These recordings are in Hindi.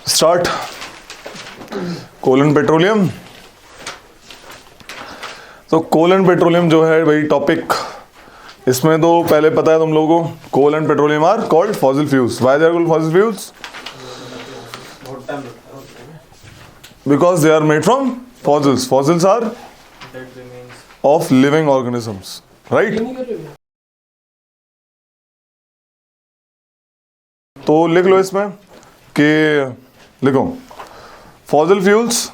स्टार्ट। Coal and petroleum. तो कोल एंड पेट्रोलियम जो है भाई टॉपिक, इसमें तो पहले पता है तुम लोगों को, coal and petroleum are called fossil fuels. Why they are called fossil fuels? Because they are made from fossils. Fossils are of living organisms, right? तो लिख लो इसमें कि लिखो fossil fuels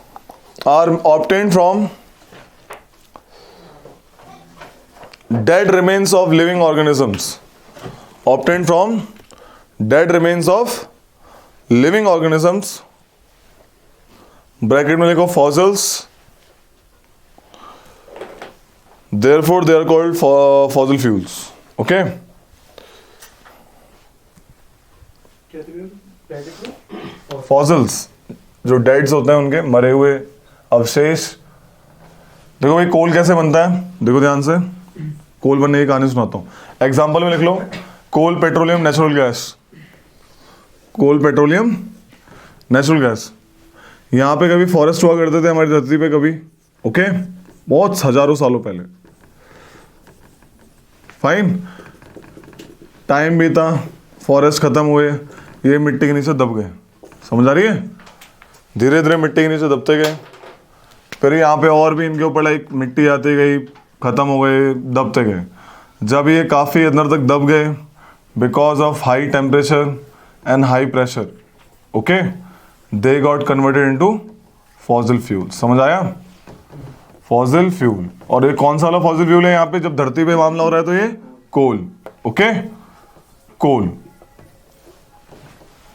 are obtained from dead remains of living organisms, obtained from dead remains of living organisms, bracket में लिखो fossils, therefore they are called fossil fuels. Okay? fossils जो डेड्स होते हैं, उनके मरे हुए अवशेष। देखो भाई कोल कैसे बनता है, देखो ध्यान से, कोल बनने की कहानी सुनाता हूं। एग्जाम्पल में लिख लो कोल, पेट्रोलियम, नेचुरल गैस। कोल, पेट्रोलियम, नेचुरल गैस। यहां पे कभी फॉरेस्ट हुआ करते थे हमारी धरती पे, कभी, ओके, बहुत हजारों सालों पहले। फाइन, टाइम बीता, फॉरेस्ट खत्म हुए, ये मिट्टी के नीचे दब गए। समझ आ रही है? धीरे धीरे मिट्टी के नीचे दबते गए, फिर यहाँ पे और भी इनके ऊपर लाइक मिट्टी आती गई, खत्म हो गए, दबते गए। जब ये काफ़ी अंदर तक दब गए because of high temperature and high pressure, okay, they got converted into fossil fuel. समझ आया? Fossil fuel. और ये कौन सा वाला फॉसिल फ्यूल है यहाँ पे जब धरती पे मामला हो रहा है? तो ये कोल, ओके, कोल।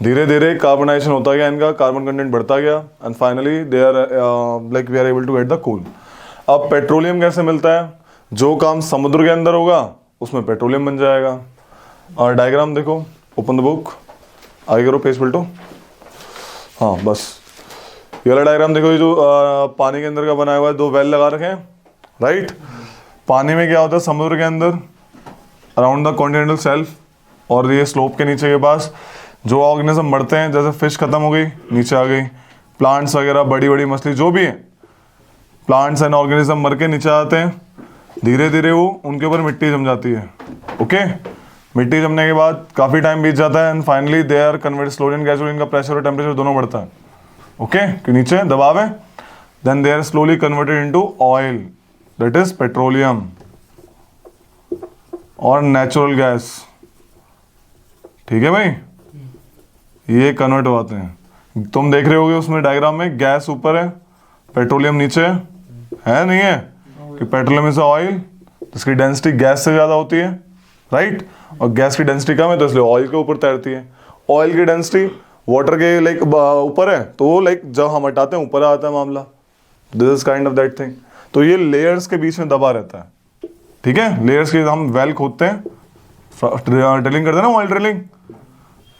धीरे धीरे कार्बनाइजेशन होता गया इनका, कार्बन कंटेंट बढ़ता गया and finally they are like we are able to get the coal. अब पेट्रोलियम कैसे मिलता है? जो काम समुद्र के अंदर होगा उसमें पेट्रोलियम बन जाएगा। और डायग्राम देखो, ओपन द बुक, आगे करो, पेज पलटो। हाँ बस ये वाला डायग्राम देखो, ये जो पानी के अंदर का बनाया हुआ है, दो वेल लगा रखे हैं, राइट? पानी में क्या होता है समुद्र के अंदर, अराउंड द कॉन्टिनेंटल शेल्फ और ये स्लोप के नीचे के पास जो ऑर्गेनिज्म बढ़ते हैं, जैसे फिश खत्म हो गई, नीचे आ गई, प्लांट्स वगैरह, बड़ी बड़ी मछली जो भी है, प्लांट्स एंड ऑर्गेनिज्म मर के नीचे आते हैं। धीरे धीरे वो उनके ऊपर मिट्टी जम जाती है, ओके। मिट्टी जमने के बाद काफ़ी टाइम बीत जाता है and finally they are convert slowly and gradually, इनका प्रेशर और टेम्परेचर दोनों बढ़ता है, ओके, कि नीचे दबाव है। Then they are slowly converted into oil, that is petroleum और नेचुरल गैस। ठीक है भाई, ये कन्वर्ट होते हैं। तुम देख रहे होगे उसमें डायग्राम में, गैस ऊपर है, पेट्रोलियम नीचे है नहीं है? कि पेट्रोलियम इज ऑयल, इसकी डेंसिटी गैस से ज़्यादा होती है, राइट? और गैस की डेंसिटी कम है तो इसलिए ऑयल के ऊपर तैरती है। ऑयल की डेंसिटी वाटर के लाइक ऊपर है तो वो लाइक जब हम हटाते हैं ऊपर आता है मामला। This is kind of that thing. तो ये लेयर्स के बीच में दबा रहता है, ठीक है? लेयर्स के हम वेल खोदते हैं, ड्रिलिंग करते हैं ना, ऑयल ड्रिलिंग,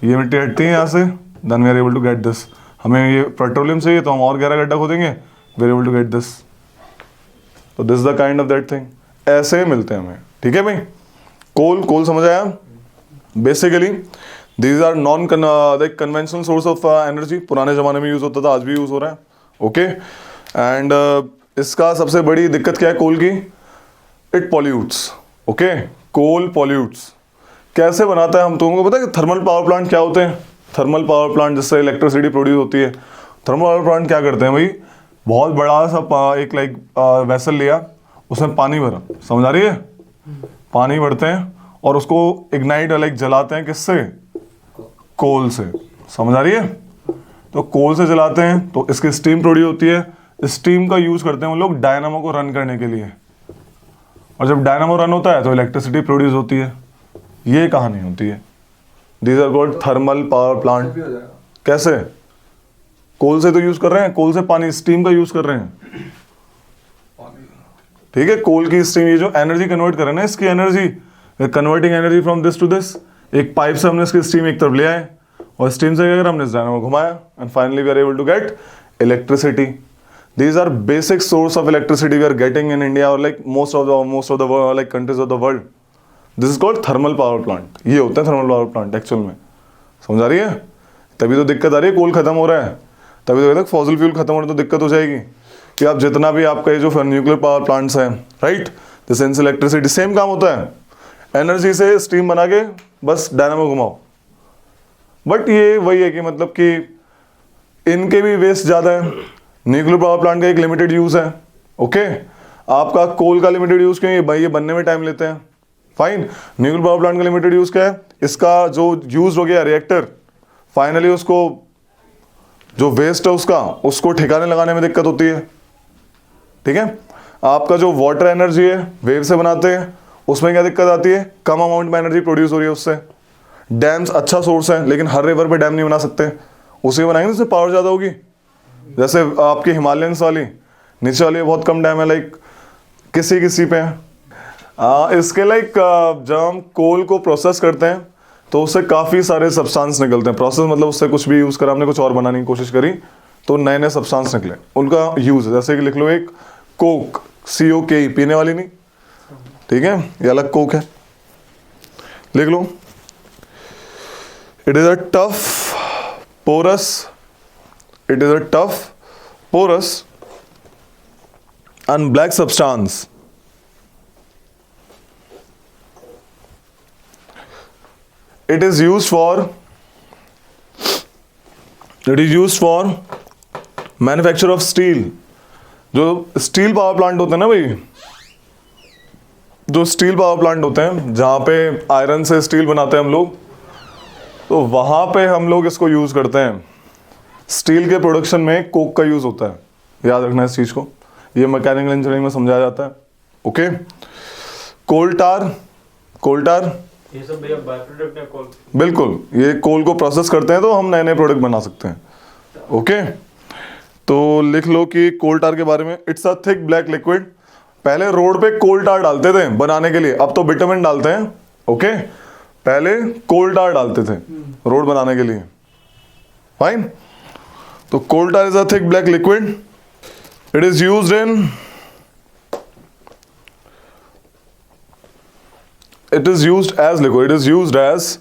ये मिट्टी हटती है यहाँ से, then we are able to get this. हमें ये पेट्रोलियम चाहिए तो हम और गहरा गड्ढा खोदेंगे, we are able to get this. तो this the kind of that thing, ऐसे मिलते हैं हमें, ठीक है भाई? कोल, कोल समझ आया? Basically these are non like conventional source of energy. पुराने जमाने में यूज होता था, आज भी यूज हो रहा है, ओके। एंड इसका सबसे बड़ी दिक्कत क्या है कोल की? It pollutes, okay. Coal pollutes. कैसे बनाता है? हम तुमको पता है कि थर्मल पावर प्लांट क्या होते हैं? थर्मल पावर प्लांट जिससे इलेक्ट्रिसिटी प्रोड्यूस होती है। थर्मल पावर प्लांट क्या करते हैं भाई? बहुत बड़ा सा एक लाइक वेसल लिया, उसमें पानी भरा, समझ आ रही है? पानी भरते हैं और उसको इग्नाइट लाइक जलाते हैं, किससे? कोल से, समझ आ रही है? तो कोल से जलाते हैं तो इसकी स्टीम प्रोड्यूस होती है। स्टीम का यूज करते हैं वो लोग डायनामो को रन करने के लिए, और जब डायनामो रन होता है तो इलेक्ट्रिसिटी प्रोड्यूस होती है। ये कहानी होती है। These are called thermal power plant. कैसे? कोल से तो यूज कर रहे हैं, कोल से पानी, स्टीम का यूज कर रहे हैं, ठीक है? कोल की स्टीम, ये जो एनर्जी कन्वर्ट कर रहे हैं ना, इसकी energy, converting energy from this to this. एक पाइप से हमने इसकी स्टीम एक तरफ ले आए और स्टीम से अगर हमने डायनामो घुमाया and finally we are able to get electricity. These are basic source of electricity we are getting in India or like most of the like countries of the world. This is called thermal power plant. ये होते हैं thermal power plant एक्चुअल में, समझ आ रही है? तभी तो दिक्कत आ रही है, कोल खत्म हो रहा है, तभी तो कहते हैं फॉसिल फ्यूल खत्म हो रहा है तो दिक्कत हो जाएगी कि आप जितना भी आपका ये जो न्यूक्लियर पावर प्लांट्स हैं, राइट, जैसे इलेक्ट्रिसिटी सेम काम होता है, एनर्जी से स्टीम बना के बस डायनामो घुमाओ। बट ये वही है कि मतलब कि इनके भी वेस्ट ज़्यादा है, न्यूक्लियर पावर प्लांट का एक लिमिटेड यूज़ है, ओके। आपका कोल का लिमिटेड यूज़ क्यों है, ये बनने में टाइम लेते हैं, फाइन। न्यूक्लियर पावर प्लांट का लिमिटेड यूज़ क्या है, इसका जो यूज हो गया रिएक्टर, फाइनली उसको जो वेस्ट है उसको ठिकाने लगाने में दिक्कत होती है, ठीक है। आपका जो वाटर एनर्जी है वेव से बनाते हैं, उसमें क्या दिक्कत आती है, कम अमाउंट में एनर्जी प्रोड्यूस हो रही है उससे। डैम्स अच्छा सोर्स है लेकिन हर रिवर पे डैम नहीं बना सकते, उसे बनाएंगे तो उससे पावर ज़्यादा होगी। जैसे आपकी हिमालयंस वाली नीचे वाली बहुत कम डैम है, लाइक किसी पे है। इसके लाइक जब हम कोल को प्रोसेस करते हैं तो उससे काफ़ी सारे सब्सटेंस निकलते हैं। प्रोसेस मतलब उससे कुछ भी यूज़ करा, हमने कुछ और बनाने की कोशिश करी तो नए नए सब्सटेंस निकले, उनका यूज़ जैसे कि लिख लो एक कोक, COKE, पीने वाली नहीं, ठीक है, ये अलग कोक है, लिख लो। It is a tough porous and black substance it is used for manufacture of steel। जो स्टील पावर प्लांट होते हैं ना भाई, जो स्टील पावर प्लांट होते हैं जहाँ पे आयरन से स्टील बनाते हैं हम लोग, तो वहाँ पे हम लोग इसको यूज़ करते हैं। स्टील के प्रोडक्शन में कोक का यूज़ होता है, याद रखना इस चीज़ को, ये मैकेनिकल इंजीनियरिंग में समझाया जाता है, ओके। कोल टार ये सब भैया बाय प्रोडक्ट है कोल, बिल्कुल, ये कोल को प्रोसेस करते हैं तो हम नए नए प्रोडक्ट बना सकते हैं, ओके। तो लिख लो कि कोल टार के बारे में, it's a thick black liquid. पहले रोड पे कोल टार डालते थे बनाने के लिए, अब तो बिटुमेन डालते हैं, ओके। पहले कोल टार डालते थे रोड बनाने के लिए, फाइन। तो coal tar is a thick black liquid, it is used in it is used as liquid, it is used as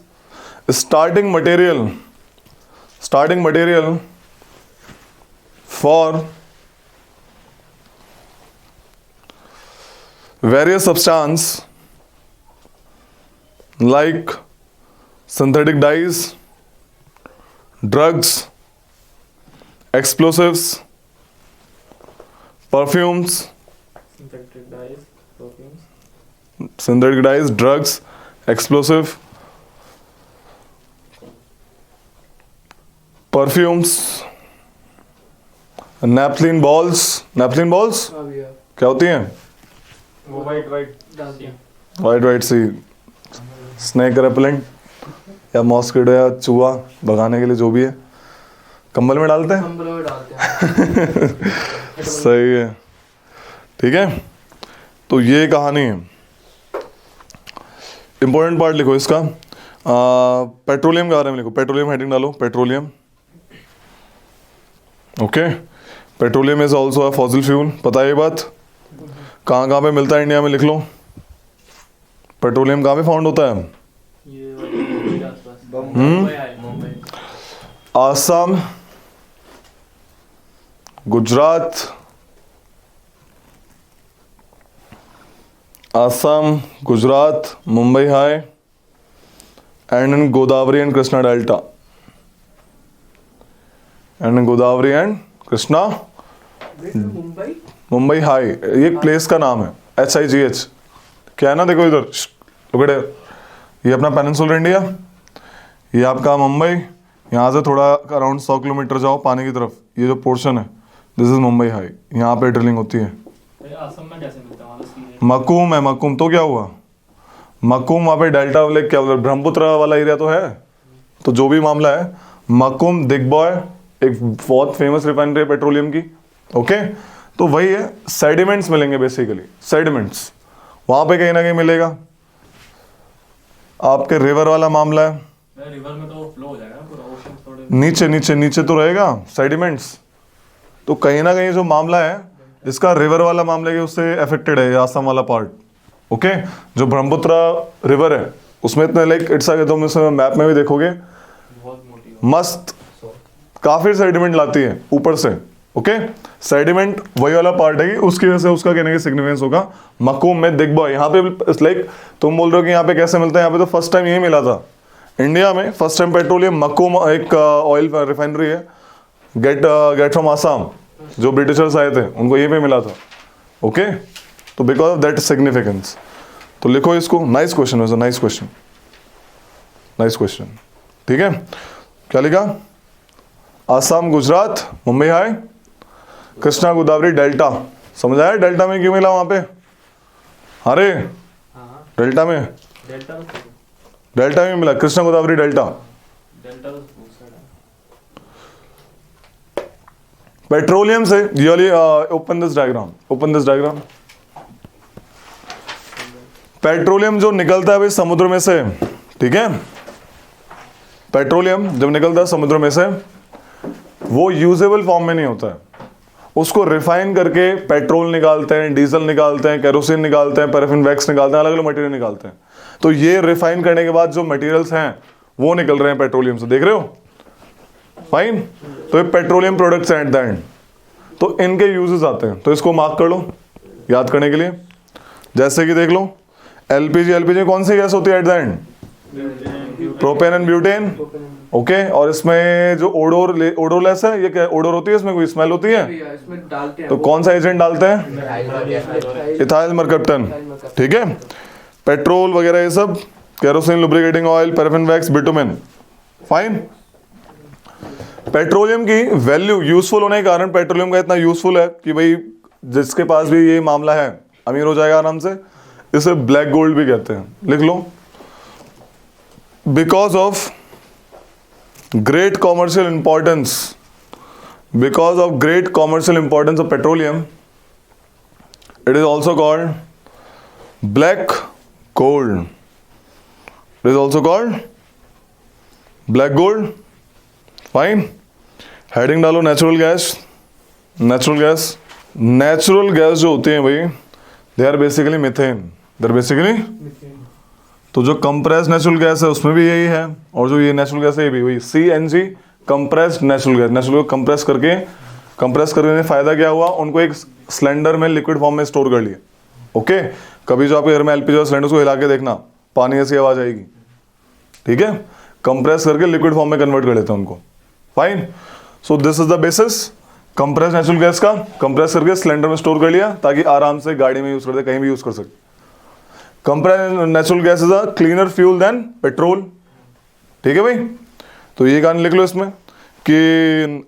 starting material for various substance like synthetic dyes, drugs, explosives, perfumes, synthetic dyes, drugs, explosive, perfumes, naphthalene balls क्या होती हैं, वो वाइट वाइट सी स्नेक रेपेलेंट या मॉस्किटो या चूहा भगाने के लिए जो भी है, कंबल में डालते हैं सही है, ठीक है। तो ये कहानी है, इंपॉर्टेंट पार्ट लिखो इसका। पेट्रोलियम के बारे में लिखो, पेट्रोलियम हेडिंग डालो, petroleum, okay. Petroleum is also a fossil fuel, पता है ये बात। कहाँ कहाँ पे मिलता है इंडिया में, लिख लो। पेट्रोलियम कहाँ पे फाउंड होता है, Assam, Gujarat, Mumbai high, and in Godavari and Krishna delta, Mumbai high, ये प्लेस का नाम है, HIGH। क्या है ना, देखो इधर लुकड़े, ये अपना पेनिनसुलर इंडिया, ये आपका मुंबई, यहाँ से थोड़ा अराउंड 100 किलोमीटर जाओ पानी की तरफ, ये जो पोर्शन है दिस इज मुंबई हाई, यहाँ पे ड्रिलिंग होती है। असम में कैसे मिलता है, मकुम है, मकुम तो क्या हुआ, मकुम वहाँ पे डेल्टा लेक, क्या बोलते, ब्रह्मपुत्र वाला एरिया तो है, तो जो भी मामला है, मकुम, दिग्बॉय एक बहुत फेमस रिफाइनरी है पेट्रोलियम की, ओके। तो वही है, सेडिमेंट्स मिलेंगे बेसिकली, सेडिमेंट्स वहाँ पे कहीं ना कहीं मिलेगा। आपके रिवर वाला मामला है, रिवर में तो फ्लो हो जाएगा पूरा, ओशन थोड़े नीचे तो रहेगा सेडिमेंट्स, तो कहीं ना कहीं जो मामला है इसका रिवर वाला मामला है उससे अफेक्टेड है, आसाम वाला पार्ट, ओके। जो ब्रह्मपुत्र रिवर है उसमें इतने लाइक इट्स तुम इसमें मैप में भी देखोगे बहुत मोटी मस्त काफी सेडिमेंट लाती है ऊपर से। ओके, सेडिमेंट वही वाला पार्ट है कि उसकी वजह से उसका कहने का सिग्निफिकेंस होगा मकूम में दिग्बॉय। यहाँ पे लाइक तुम बोल रहे हो कि यहाँ पे कैसे मिलता है, यहाँ पे तो फर्स्ट टाइम यही मिला था इंडिया में। फर्स्ट टाइम पेट्रोलियम मकूम एक ऑयल रिफाइनरी है, गेट फ्रॉम आसाम, जो ब्रिटिशर्स आए थे उनको यहीं पे मिला था। ओके, तो बिकॉज ऑफ दैट सिग्निफिकेंस। तो लिखो इसको, नाइस क्वेश्चन है, नाइस क्वेश्चन, नाइस क्वेश्चन। ठीक है, क्या लिखा? Assam, Gujarat, Mumbai high, Krishna Godavari delta. समझ आया डेल्टा में क्यों मिला वहां पे? अरे हाँ डेल्टा में, डेल्टा तो डेल्टा में मिला, कृष्णा गोदावरी डेल्टा। डेल्टा तो उस साइड है। पेट्रोलियम से ये open this diagram, open this diagram. Petroleum जो निकलता है भाई समुद्र में से, ठीक है, पेट्रोलियम जब निकलता है समुद्र में से वो यूजेबल फॉर्म में नहीं होता है, उसको रिफाइन करके पेट्रोल निकालते हैं, डीजल निकालते हैं, केरोसिन निकालते हैं, पैराफिन वैक्स निकालते हैं, अलग अलग मटेरियल निकालते हैं। तो ये रिफाइन करने के बाद जो मटेरियल्स हैं वो निकल रहे हैं पेट्रोलियम से, देख रहे हो? फाइन, तो ये petroleum products at the and, तो इनके यूजेस आते हैं, तो इसको मार्क कर लो याद करने के लिए। जैसे कि देख लो एलपीजी, एलपीजी कौन सी गैस होती है eight the and? Propane and butane. Okay, और इसमें जो ओडोरलेस है, ये क्या ओडोर होती है, इसमें कोई स्मेल होती है? इसमें डालते हैं तो कौन सा एजेंट डालते हैं? इथाइल मरकप्टन। ठीक है, पेट्रोल वगैरह ये सब, kerosene, lubricating oil, paraffin wax, bitumen. Fine, petroleum की वैल्यू यूजफुल होने के कारण पेट्रोलियम का इतना यूजफुल है कि भाई जिसके पास भी ये मामला है अमीर हो जाएगा आराम से। इसे ब्लैक गोल्ड भी कहते हैं, लिख लो। Because of great commercial importance, because of great commercial importance of petroleum, it is also called black gold. It is also called black gold. Fine, heading डालो natural gas. Natural gas, natural gas जो होते हैं भाई, they are basically methane. They are basically, तो जो कंप्रेस्ड नेचुरल गैस है उसमें भी यही है, और जो ये नेचुरल गैस है ये भी वही, CNG compressed natural gas. Natural gas compress करने से फायदा क्या हुआ, उनको एक सिलेंडर में लिक्विड फॉर्म में स्टोर कर लिया। ओके, कभी जो आपके घर में एलपीजी सिलेंडर को हिला के देखना, पानी ऐसी आवाज आएगी। ठीक है, कंप्रेस करके लिक्विड फॉर्म में कन्वर्ट कर लेते हैं उनको। Fine, so this is the basis compressed natural gas का। कंप्रेस करके सिलेंडर में स्टोर कर लिया ताकि आराम से गाड़ी में यूज कर दे, कहीं भी यूज कर सकते। Compressed natural gas is a cleaner fuel then petrol. ठीक है भाई, तो ये गाने लिख लो इसमें कि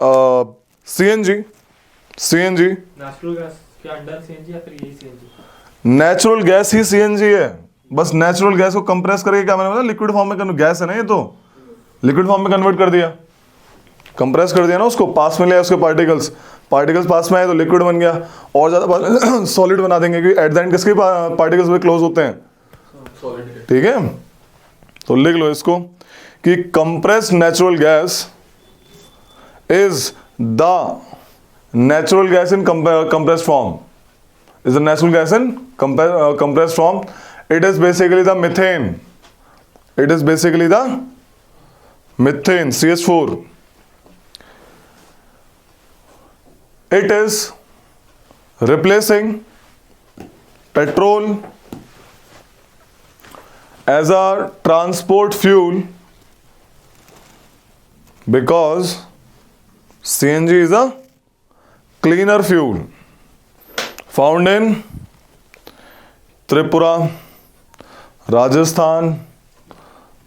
सीएनजी नेचुरल गैस क्या अंडर सीएनजी या फिर यही सीएनजी? नेचुरल गैस ही सीएनजी है, बस नेचुरल गैस को कंप्रेस करके क्या मैंने बताया, लिक्विड फॉर्म में गैस है ना, ये तो लिक्विड फॉर्म में कन्वर्ट कर दिया, कंप्रेस कर दिया ना उसको, पास में लिया उसके पार्टिकल्स पास में आए तो लिक्विड बन गया, और ज्यादा सॉलिड बना देंगे क्योंकि एट द एंड किसके पार्टिकल्स में क्लोज होते हैं? ठीक है, तो लिख लो इसको कि compressed natural gas is the natural gas in compressed form, is the natural gas in compressed form. It is basically the methane, it is basically the methane CH4। It is replacing petrol as a transport fuel because CNG is a cleaner fuel found in Tripura, Rajasthan,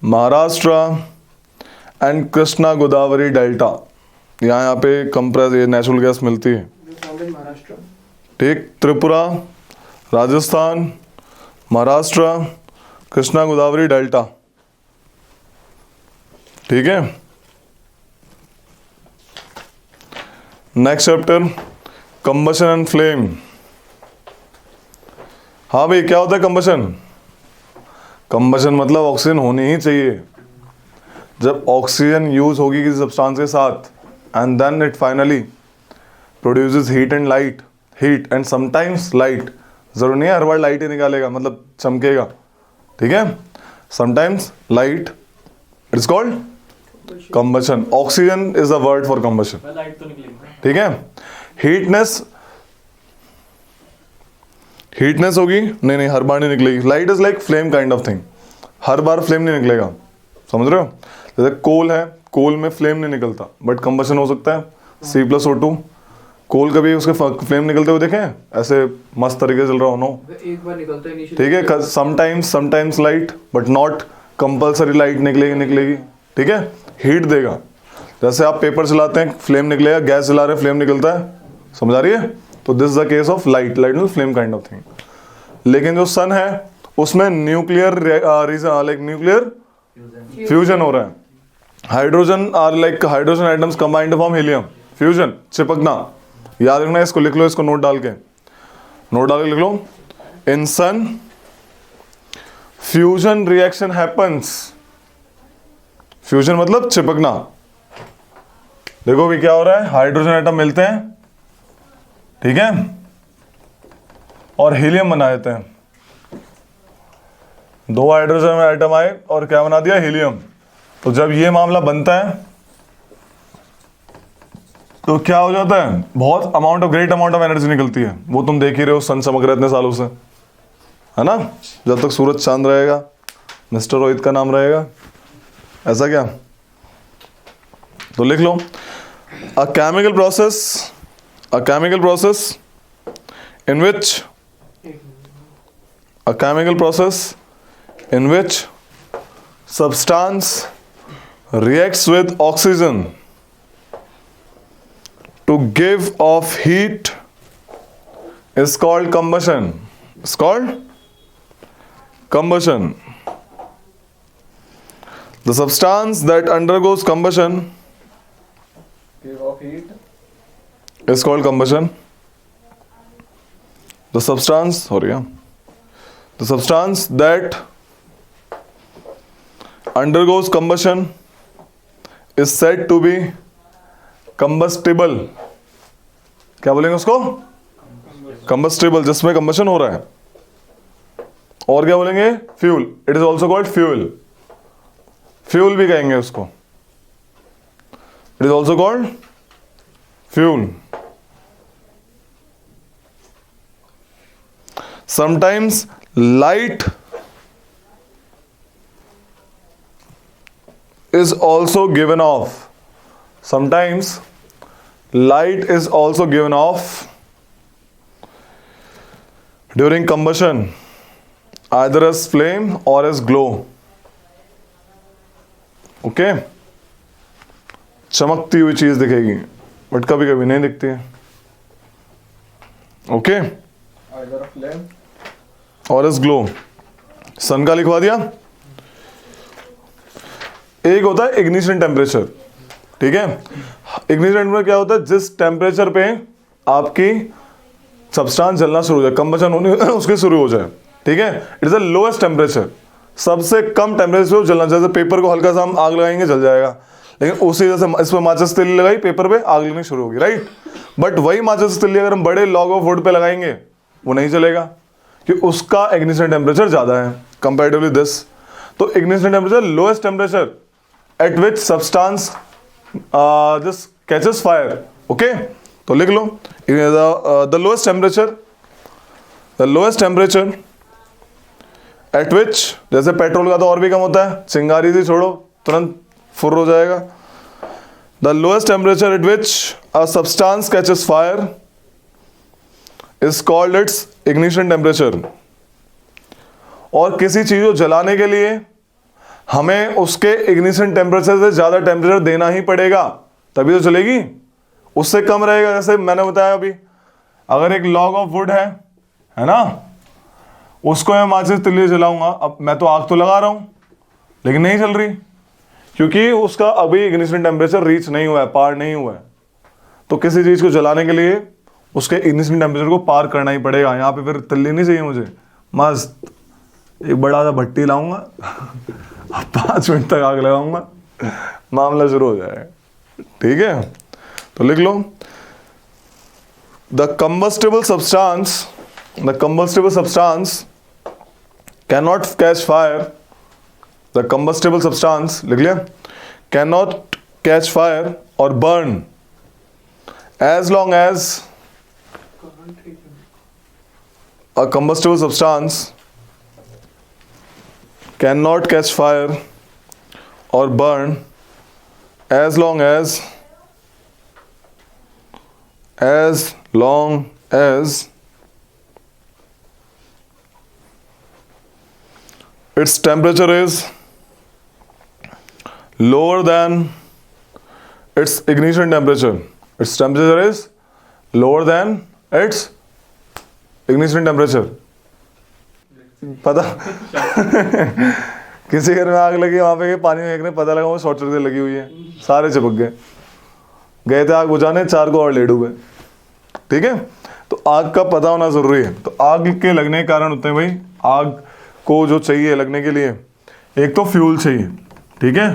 Maharashtra and Krishna Godavari Delta। यहाँ पे कंप्रेस ये नेचुरल गैस मिलती है। महाराष्ट्र, ठीक, त्रिपुरा, राजस्थान, महाराष्ट्र, कृष्णा गोदावरी डेल्टा। ठीक है, next chapter combustion and flame. हाँ भाई, क्या होता है कंबशन? कंबशन मतलब ऑक्सीजन होनी ही चाहिए। जब ऑक्सीजन यूज होगी किसी सब्सटेंस के साथ and then it finally produces heat and light, heat and sometimes light। जरूर नहीं है हर बार लाइट ही निकालेगा, मतलब चमकेगा। ठीक है, sometimes light, it's called combustion, oxygen is the word for combustion, light तो निकलेगी ना। ठीक है। हीटनेस, हीटनेस होगी, नहीं हर बार नहीं निकलेगी। Light is like flame kind of thing, her bar flame नहीं निकलेगा, समझ रहे हो। जैसे कोल है, कोल में फ्लेम नहीं निकलता बट कंबशन हो सकता है, C+O2। कोल कभी उसके फ्लेम निकलते हुए देखे हैं ऐसे मस्त तरीके से चल रहा हो? नो, एक बार निकलता है नीचे, ठीक है। Sometimes light but not compulsory light निकलेगी, ठीक है। हीट देगा, जैसे आप पेपर चलाते हैं फ्लेम निकलेगा, गैस जला रहे हैं फ्लेम निकलता है, समझ आ रही है। तो this is the case of light, light means flame kind of thing. लेकिन जो सन है उसमें न्यूक्लियर लाइक न्यूक्लियर फ्यूजन हो रहा है। Hydrogen are like hydrogen atoms combined form helium, fusion, चिपकना। याद रखना, इसको लिख लो, इसको नोट डाल के लिख लो। इन सन फ्यूजन रिएक्शन हैपन्स, फ्यूजन मतलब चिपकना। देखो भी क्या हो रहा है, हाइड्रोजन एटम मिलते हैं, ठीक है, और हीलियम बना देते हैं। दो हाइड्रोजन एटम आए और क्या बना दिया, हीलियम। तो जब ये मामला बनता है तो क्या हो जाता है, बहुत ग्रेट अमाउंट ऑफ एनर्जी निकलती है। वो तुम देख ही रहे हो, सन चमक रहे इतने सालों से, है ना। जब तक सूरज चांद रहेगा मिस्टर रोहित का नाम रहेगा, ऐसा क्या। तो लिख लो, a chemical process in which substance reacts with oxygen to give off heat is called combustion. It's called combustion. The substance that undergoes combustion give off heat, is called combustion. The substance that undergoes combustion is said to be combustible. क्या बोलेंगे उसको, combustible, जिसमें combustion हो रहा है। और क्या बोलेंगे, fuel, it is also called fuel, fuel भी कहेंगे उसको, it is also called fuel. Sometimes light is also given off. Sometimes light is also given off during combustion, either as flame or as glow. Okay? चमकती हुई चीज दिखेगी बट कभी कभी नहीं दिखती है। ओके, either a flame, और एज ग्लो। सन का लिखवा दिया। एक होता है इग्निशन टेम्परेचर, ठीक है। इग्निशन टेम्परेचर क्या होता है, जिस टेम्परेचर पे आपकी सब्सटेंस जलना शुरू हो जाए, कंबशन होने उसके शुरू हो जाए, ठीक है। It is the lowest temperature, सबसे कम टेम्परेचर जलना। जैसे पेपर को हल्का सा हम आग लगाएंगे जल जाएगा, लेकिन उसी जैसे इस पर माचिस तिल्ली लगाई, पेपर पे आग लगनी शुरू होगी, राइट। बट वही माचिस तिल्ली अगर हम बड़े लॉग ऑफ वुड पे लगाएंगे वो नहीं चलेगा, क्योंकि उसका इग्निशन टेम्परेचर ज्यादा है कंपैरेटिवली दिस। तो ignition temperature lowest temperature at which substance this catches fire. Okay, तो लिख लो the lowest temperature at which, जैसे पेट्रोल का तो और भी कम होता है, चिंगारी से छोड़ो तुरंत फुर हो जाएगा। The lowest temperature at which a substance catches fire is called its ignition temperature. और किसी चीज को जलाने के लिए हमें उसके इग्निशन टेम्परेचर से ज्यादा टेम्परेचर देना ही पड़ेगा, तभी तो चलेगी। उससे कम रहेगा, जैसे मैंने बताया अभी, अगर एक लॉग ऑफ वुड है ना, उसको मैं माचिस तिल्ली जलाऊंगा, अब मैं तो आग तो लगा रहा हूं लेकिन नहीं चल रही, क्योंकि उसका अभी इग्निशन टेम्परेचर रीच नहीं हुआ है, पार नहीं हुआ है। तो किसी चीज को जलाने के लिए उसके इग्निशन टेम्परेचर को पार करना ही पड़ेगा। यहाँ पे फिर तिल्ली नहीं चाहिए मुझे, मस्त एक बड़ा सा भट्टी लाऊंगा 5 मिनट तक आग लगाऊंगा, मामला शुरू हो जाएगा, ठीक है। तो लिख लो, the combustible substance cannot catch fire, the combustible substance लिख लिया, cannot catch fire or burn as long as a combustible substance cannot catch fire or burn as long as its temperature is lower than its ignition temperature. Its temperature is lower than its ignition temperature. पता किसी घर में आग लगी, वहां पे पानी में फेंकने, पता लगा वो शॉर्ट सर्किट लगी हुई है, सारे चिपक गए। गए थे आग बुझाने, 4 को और ले डूबे। ठीक है, तो आग का पता होना जरूरी है। तो आग के लगने के कारण होते हैं भाई, आग को जो चाहिए लगने के लिए, एक तो फ्यूल चाहिए, ठीक है,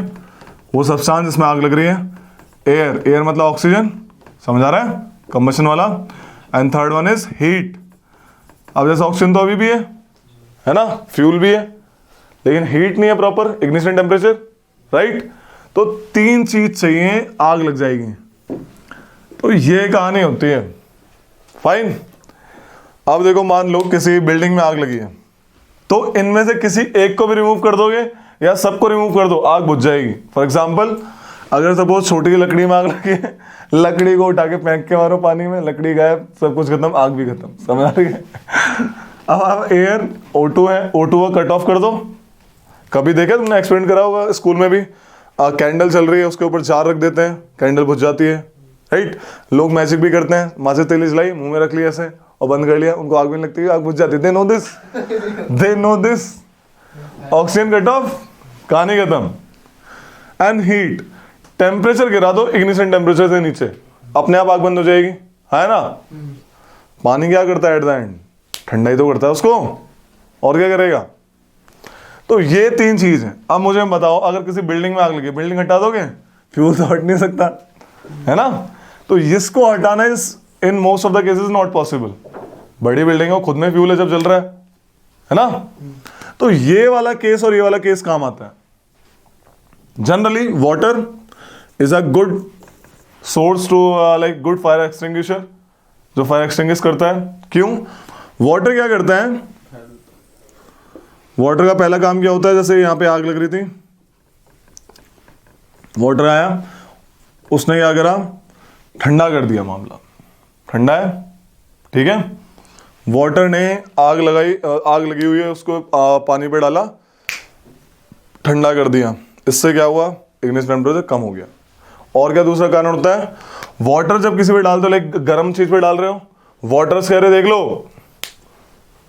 वो सब्सटेंस जिसमें आग लग रही है, एयर, एयर मतलब ऑक्सीजन, समझ आ रहा है, कंबशन वाला। And third one is heat. अब जैसे ऑक्सीजन तो अभी भी है ना, फ्यूल भी है, लेकिन हीट नहीं है प्रॉपर, इग्निशन टेम्परेचर, राइट। तो 3 चीज चाहिए, आग लग जाएगी। तो ये कहानी होती है, फाइन। अब देखो, मान लो किसी बिल्डिंग में आग लगी है, तो इनमें से किसी एक को भी रिमूव कर दोगे या सबको रिमूव कर दो, आग बुझ जाएगी। फॉर एग्जाम्पल, अगर सपोज छोटी लकड़ी में आग लगी है, लकड़ी को उठा के फेंक के मारो पानी में, लकड़ी गायब, सब कुछ खत्म, आग भी खत्म, समझ आ रही है। अब आप एयर O2 है, O2 को कट ऑफ कर दो। कभी देखे तुमने, एक्सपेरिमेंट करा होगा स्कूल में भी, कैंडल चल रही है, उसके ऊपर जार रख देते हैं, कैंडल बुझ जाती है, राइट। लोग मैजिक भी करते हैं, माचिस तेली जलाई, मुंह में रख लिया ऐसे और बंद कर लिया, उनको आग भी नहीं लगती, आग बुझ जाती है। They know this, oxygen cut off, कहानी खत्म। एंड हीट, टेम्परेचर गिरा दो इग्निशन टेम्परेचर से नीचे, अपने आप आग बंद हो जाएगी, है ना। पानी क्या करता है एट द एंड, ठंडा ही तो करता है उसको, और क्या करेगा। तो ये 3 चीज है। अब मुझे बताओ, अगर किसी बिल्डिंग में आग लगी, बिल्डिंग हटा दोगे, फ्यूल तो हट नहीं सकता, है ना। तो इसको हटाना is in most of the cases not possible. बड़ी बिल्डिंग है, खुद में फ्यूल है जब जल रहा है ना। तो ये वाला केस और ये वाला केस काम आता है। Generally water is a good source to like good fire extinguisher, जो फायर एक्सटिंग्विश करता है। क्यों? वाटर क्या करता है, वाटर का पहला काम क्या होता है, जैसे यहां पे आग लग रही थी, वाटर आया, उसने क्या करा, ठंडा कर दिया मामला, ठंडा है, ठीक है। वाटर ने आग लगाई, आग लगी हुई है, उसको पानी पे डाला, ठंडा कर दिया, इससे क्या हुआ, इग्निशन टेम्परेचर कम हो गया। और क्या दूसरा कारण होता है, वाटर जब किसी पे डालते हो, लाइक गर्म चीज पे डाल रहे हो, वाटर कह रहे देख लो,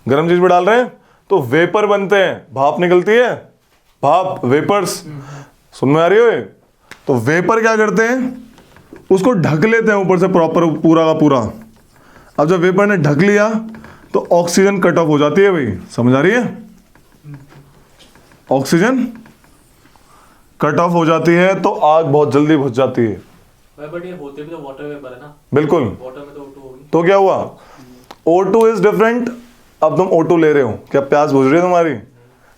गर्म चीज पे डाल रहे हैं तो वेपर बनते हैं, भाप निकलती है, भाप, वेपर्स, सुन में आ रही हो ये? तो वेपर क्या करते हैं, उसको ढक लेते हैं ऊपर से प्रॉपर, पूरा का पूरा। अब जब वेपर ने ढक लिया तो ऑक्सीजन कट ऑफ हो जाती है भाई, समझ आ रही है, ऑक्सीजन कट ऑफ हो जाती है तो आग बहुत जल्दी बुझ जाती है। बट ये होते भी तो वाटर वेपर है ना। बिल्कुल, वाटर में तो O2 होगी। तो क्या हुआ, O2 इज डिफरेंट। अब तुम O2 ले रहे हो, क्या प्यास बुझ रही है तुम्हारी,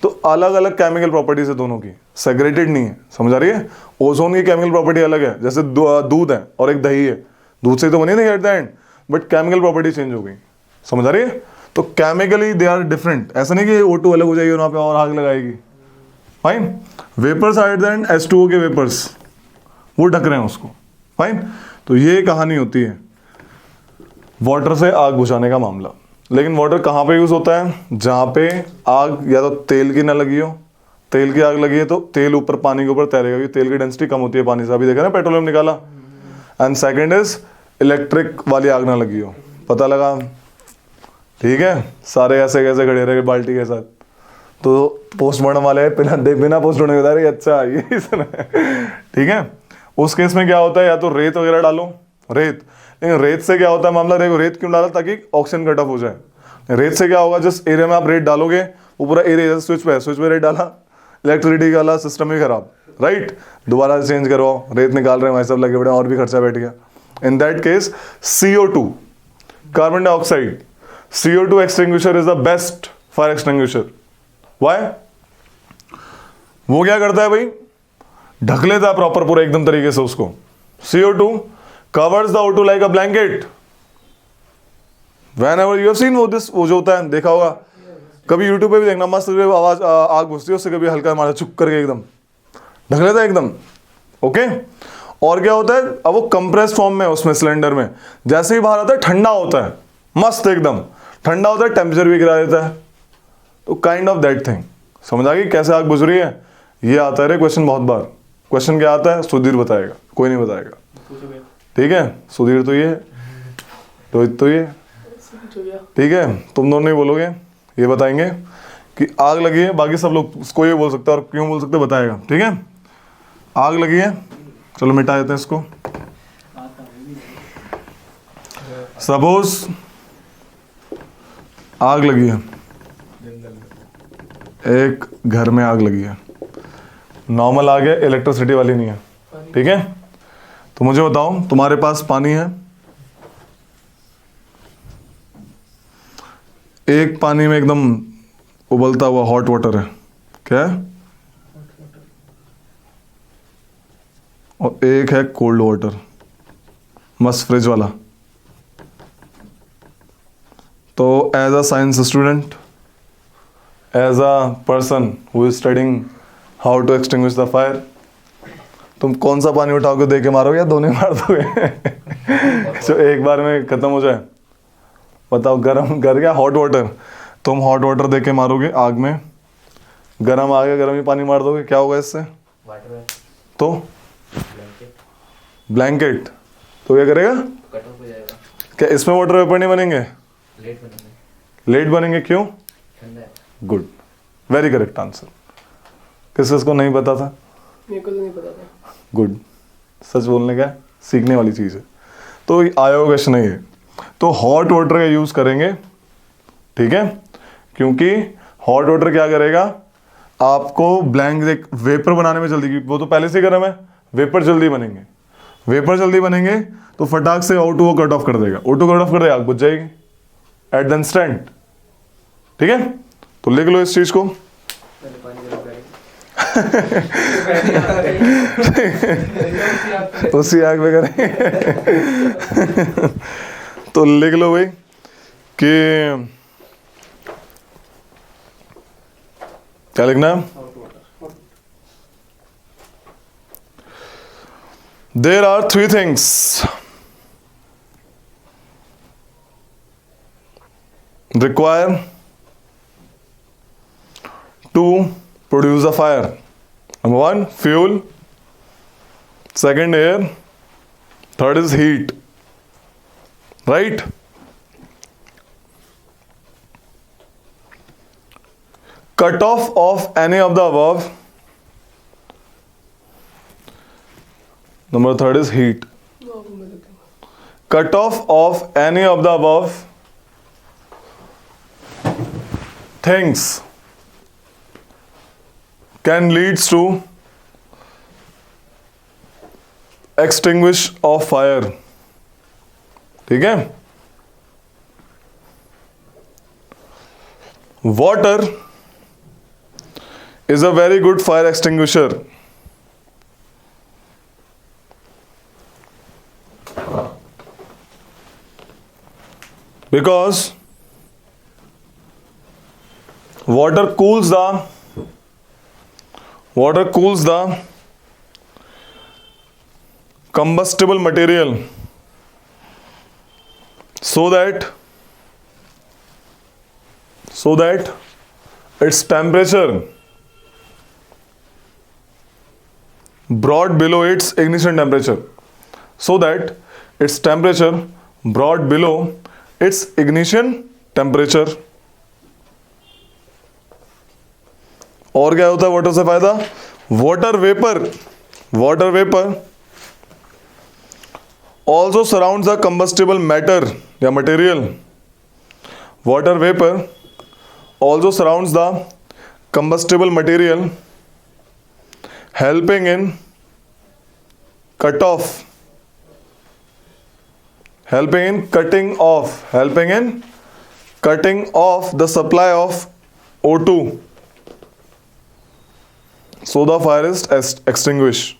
तो अलग अलग केमिकल प्रॉपर्टीज है दोनों की, सेग्रेटेड नहीं है, समझ आ रही है। ओजोन की केमिकल प्रॉपर्टी अलग है, जैसे दूध है और एक दही है, दूध से तो बनी नहीं eight the and, but chemical property change हो गई, समझ आ रही है। तो केमिकली दे आर डिफरेंट, ऐसा नहीं कि O2 अलग हो जाएगी और वहां पे और आग लगाएगी, fine. Vapours are at the end H2O के वेपर्स, वो ढक रहे हैं उसको, फाइन। तो ये कहानी होती है वाटर से आग बुझाने का मामला। लेकिन वाटर कहाँ पे यूज होता है, जहाँ पे आग या तो तेल की ना लगी हो, तेल की आग लगी है तो तेल ऊपर पानी के ऊपर तैरेगा, क्योंकि तेल की डेंसिटी कम होती है पानी से, अभी देखा ना पेट्रोलियम निकाला। एंड सेकंड इज इलेक्ट्रिक वाली आग ना लगी हो, पता लगा, ठीक है, सारे ऐसे कैसे खड़े रहे बाल्टी के साथ, तो पोस्टमार्टम वाले बिना पोस्टमार्टम बता रहे अच्छा ये ठीक है। उस केस में क्या होता है, या तो रेत वगैरह डालो, रेत, लेकिन रेत से क्या होता है मामला, देखो रेत क्यों डाला, ताकि ऑक्सीजन कट ऑफ हो जाए। रेत से क्या होगा, जिस एरिया में आप रेत डालोगे वो पूरा एरिया, स्विच पे रेत डाला, इलेक्ट्रिसिटी वाला सिस्टम ही खराब, राइट, दोबारा चेंज करवाओ, रेत निकाल रहे हैं भाई सब लगे बड़े, और भी खर्चा बैठ गया। In that case CO2, carbon dioxide, CO2 extinguisher is the best fire extinguisher. Why? वो क्या करता है भाई, ढक लेता है प्रॉपर पूरा एकदम तरीके से उसको। CO2 covers the O2 like a blanket. Whenever you have seen वो जो होता है, देखा होगा कभी यूट्यूब पे भी देखना, मस्त आवाज आग घुसती है उससे, कभी हल्का मारा चुप करके एकदम ढक लेता है एकदम। ओके, और क्या होता है, अब वो कंप्रेस फॉर्म में उसमें सिलेंडर में जैसे ही बाहर आता है ठंडा होता है, मस्त एकदम ठंडा होता है, टेम्परेचर भी गिरा देता है। तो काइंड ऑफ दैट थिंग। समझ आ गई कैसे आग बुझ रही है? ये आता है रे क्वेश्चन बहुत बार। क्वेश्चन क्या आता है? सुधीर बताएगा, कोई नहीं बताएगा। ठीक है, सुधीर तो ये, रोहित तो ये, ठीक है, तुम दोनों ही बोलोगे, ये बताएंगे कि आग लगी है। बाकी सब लोग कोई बोल सकता है, और क्यों बोल सकते बताएगा। ठीक है, आग लगी है, चलो मिटा देते हैं इसको। सपोज आग लगी है, एक घर में आग लगी है, नॉर्मल आग है, इलेक्ट्रिसिटी वाली नहीं है। ठीक है, तो मुझे बताओ, तुम्हारे पास पानी है, एक पानी में एकदम उबलता हुआ हॉट वाटर है, क्या है, और एक है कोल्ड वाटर, मस्त फ्रिज वाला। तो as a science student, as a person who is studying how to extinguish the fire, तुम कौन सा पानी उठाओगे, दे के मारोगे या दोनों मार दोगे? जो एक बार में खत्म हो जाए। बताओ, गरम कर क्या हॉट वाटर, तुम हॉट वाटर दे के मारोगे आग में, गरम आ गया, गरम ही पानी मार दोगे, क्या होगा इससे? तो ब्लैंकेट, तो क्या करेगा? कट ऑफ हो जाएगा। क्या इसमें वाटर वेपर नहीं बनेंगे? लेट बनेंगे। लेट बनेंगे, क्यों? ठंडा है। Good, very correct answer. किस किसको नहीं पता था? मेरे को तो नहीं पता था। गुड, सच बोलने का सीखने वाली चीज़ है। तो आया हुआ क्वेश्चन है ये। तो हॉट वाटर का यूज़ करेंगे, ठीक है, क्योंकि हॉट वाटर क्या करेगा, आपको ब्लैंक वेपर बनाने में जल्दी, वो तो पहले से गर्म है, वेपर जल्दी बनेंगे, वेपर जल्दी बनेंगे तो फटाक से O2 को कट ऑफ कर देगा, O2 कट ऑफ कर देगा, आग बुझ जाएगी एट द इंस्टेंट। ठीक है, तो लिख लो इस चीज को। पहले पानी गरम करेंगे। उसी आग में करेंगे। तो लिख लो भाई कि क्या लिखना है? There are three things required to produce a fire. Number one, fuel. Second, air. Third is heat. Right? Cut off of any of the above. Number third is heat. Cut off of any of the above things can leads to extinguish of fire. ठीक है? Water is a very good fire extinguisher. Because water cools the combustible material so that its temperature brought below its ignition temperature, so that its temperature brought below its ignition temperature. और क्या होता है वाटर से फायदा? Water vapour also surrounds the combustible matter या material. Water vapor also surrounds the combustible material, helping in cutting off the supply of O2. so the fire is extinguished.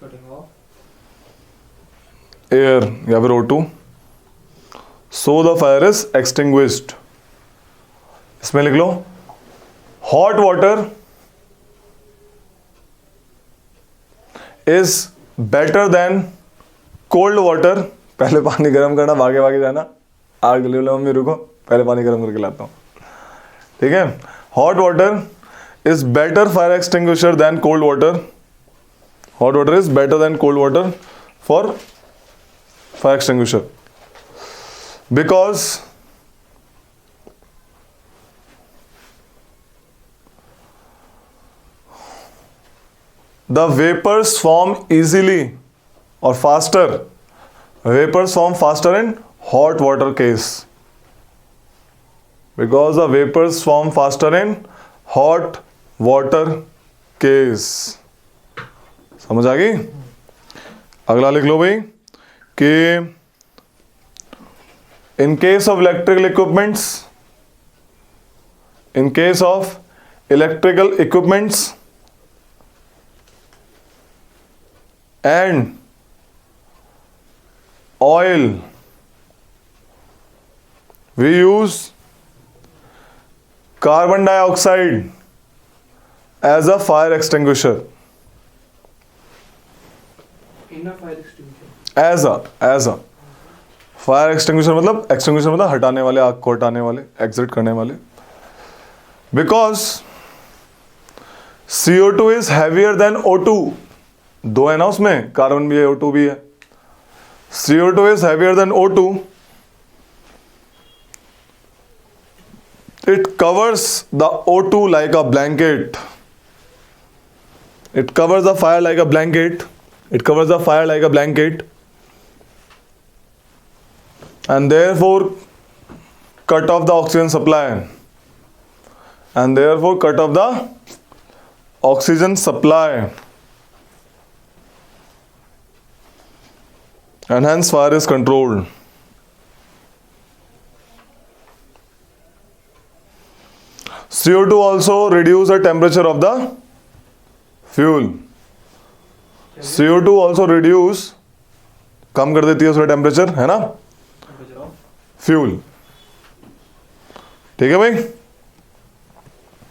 Cutting off. Air या फिर O2, so the fire is extinguished. इसमें लिख लो hot water is better than cold water. पहले पानी गर्म करना, भागे भागे जाना, आग जली लो मम्मी रुको, पहले पानी गर्म करके लाता हूँ, ठीक है. Hot water is better fire extinguisher than cold water. Hot water is better than cold water for fire extinguisher because the vapors form easily or faster. Vapors form faster in hot water case because the vapors form faster in hot water case. समझ आ गई. अगला लिख लो भाई कि in case of electrical equipments and oil, we use carbon dioxide as a fire extinguisher. Inner fire extinguisher. As a fire extinguisher मतलब एक्सटिंग्विशर मतलब हटाने वाले, आग को हटाने वाले, एग्जिट करने वाले. Because CO2 is heavier than O2. दो है ना उसमें, कार्बन भी है O2 भी है. CO2 is heavier than O2. It covers the O2 like a blanket. It covers the fire like a blanket. It covers the fire like a blanket and therefore cut off the oxygen supply and therefore cut off the oxygen supply and hence fire is controlled. CO2 also reduce the temperature of the fuel. CO2 also reduce, कम कर देती है उसका टेम्परेचर, है ना, फ्यूल. ठीक है भाई.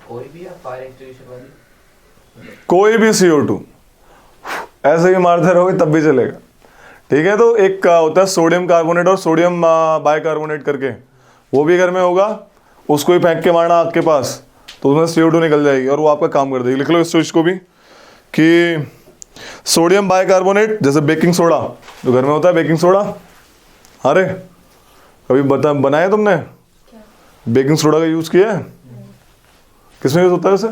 कोई भी या फायर एक्सटिंग्विशर वाली? कोई भी CO2 ऐसे ही मारते रहोगे तब भी चलेगा. ठीक है. तो एक का होता है सोडियम कार्बोनेट और सोडियम बाइकार्बोनेट करके, वो भी घर में होगा, उसको ही फेंक के मारना आग के पास, तो उसमें CO2 निकल जाएगी और वो आपका काम कर देगी. लिख लो इस चीज को भी कि सोडियम बाइकार्बोनेट, जैसे बेकिंग सोडा जो घर में होता है, बेकिंग सोडा, अरे कभी बनाया तुमने बेकिंग सोडा का यूज किया है? किसमें यूज होता है वैसे?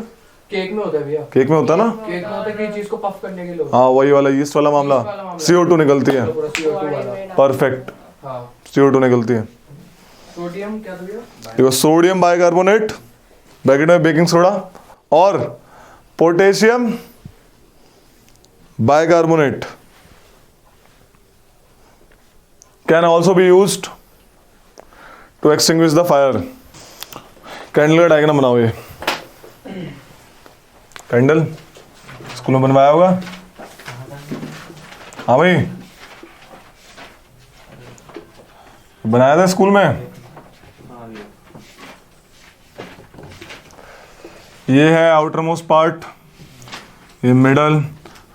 केक में होता है भैया. केक में होता है ना. केक में होता है कि चीज को पफ करने के लिए. हाँ वही वाला यीस्ट वाला मामला. CO2 निकलती है. CO2 वाला. परफेक्ट. हाँ. CO2 निकलती है. सोडियम क्या था भैया? देखो सोडियम बाइकार्बोनेट ब्रैकेट में बेकिंग सोडा और potassium bicarbonate can also be used to extinguish the fire. Candle का डायग्राम बनाओ. ये कैंडल स्कूल में बनवाया होगा. हाँ भाई बनाया था स्कूल में. ये है आउटर मोस्ट पार्ट, ये middle,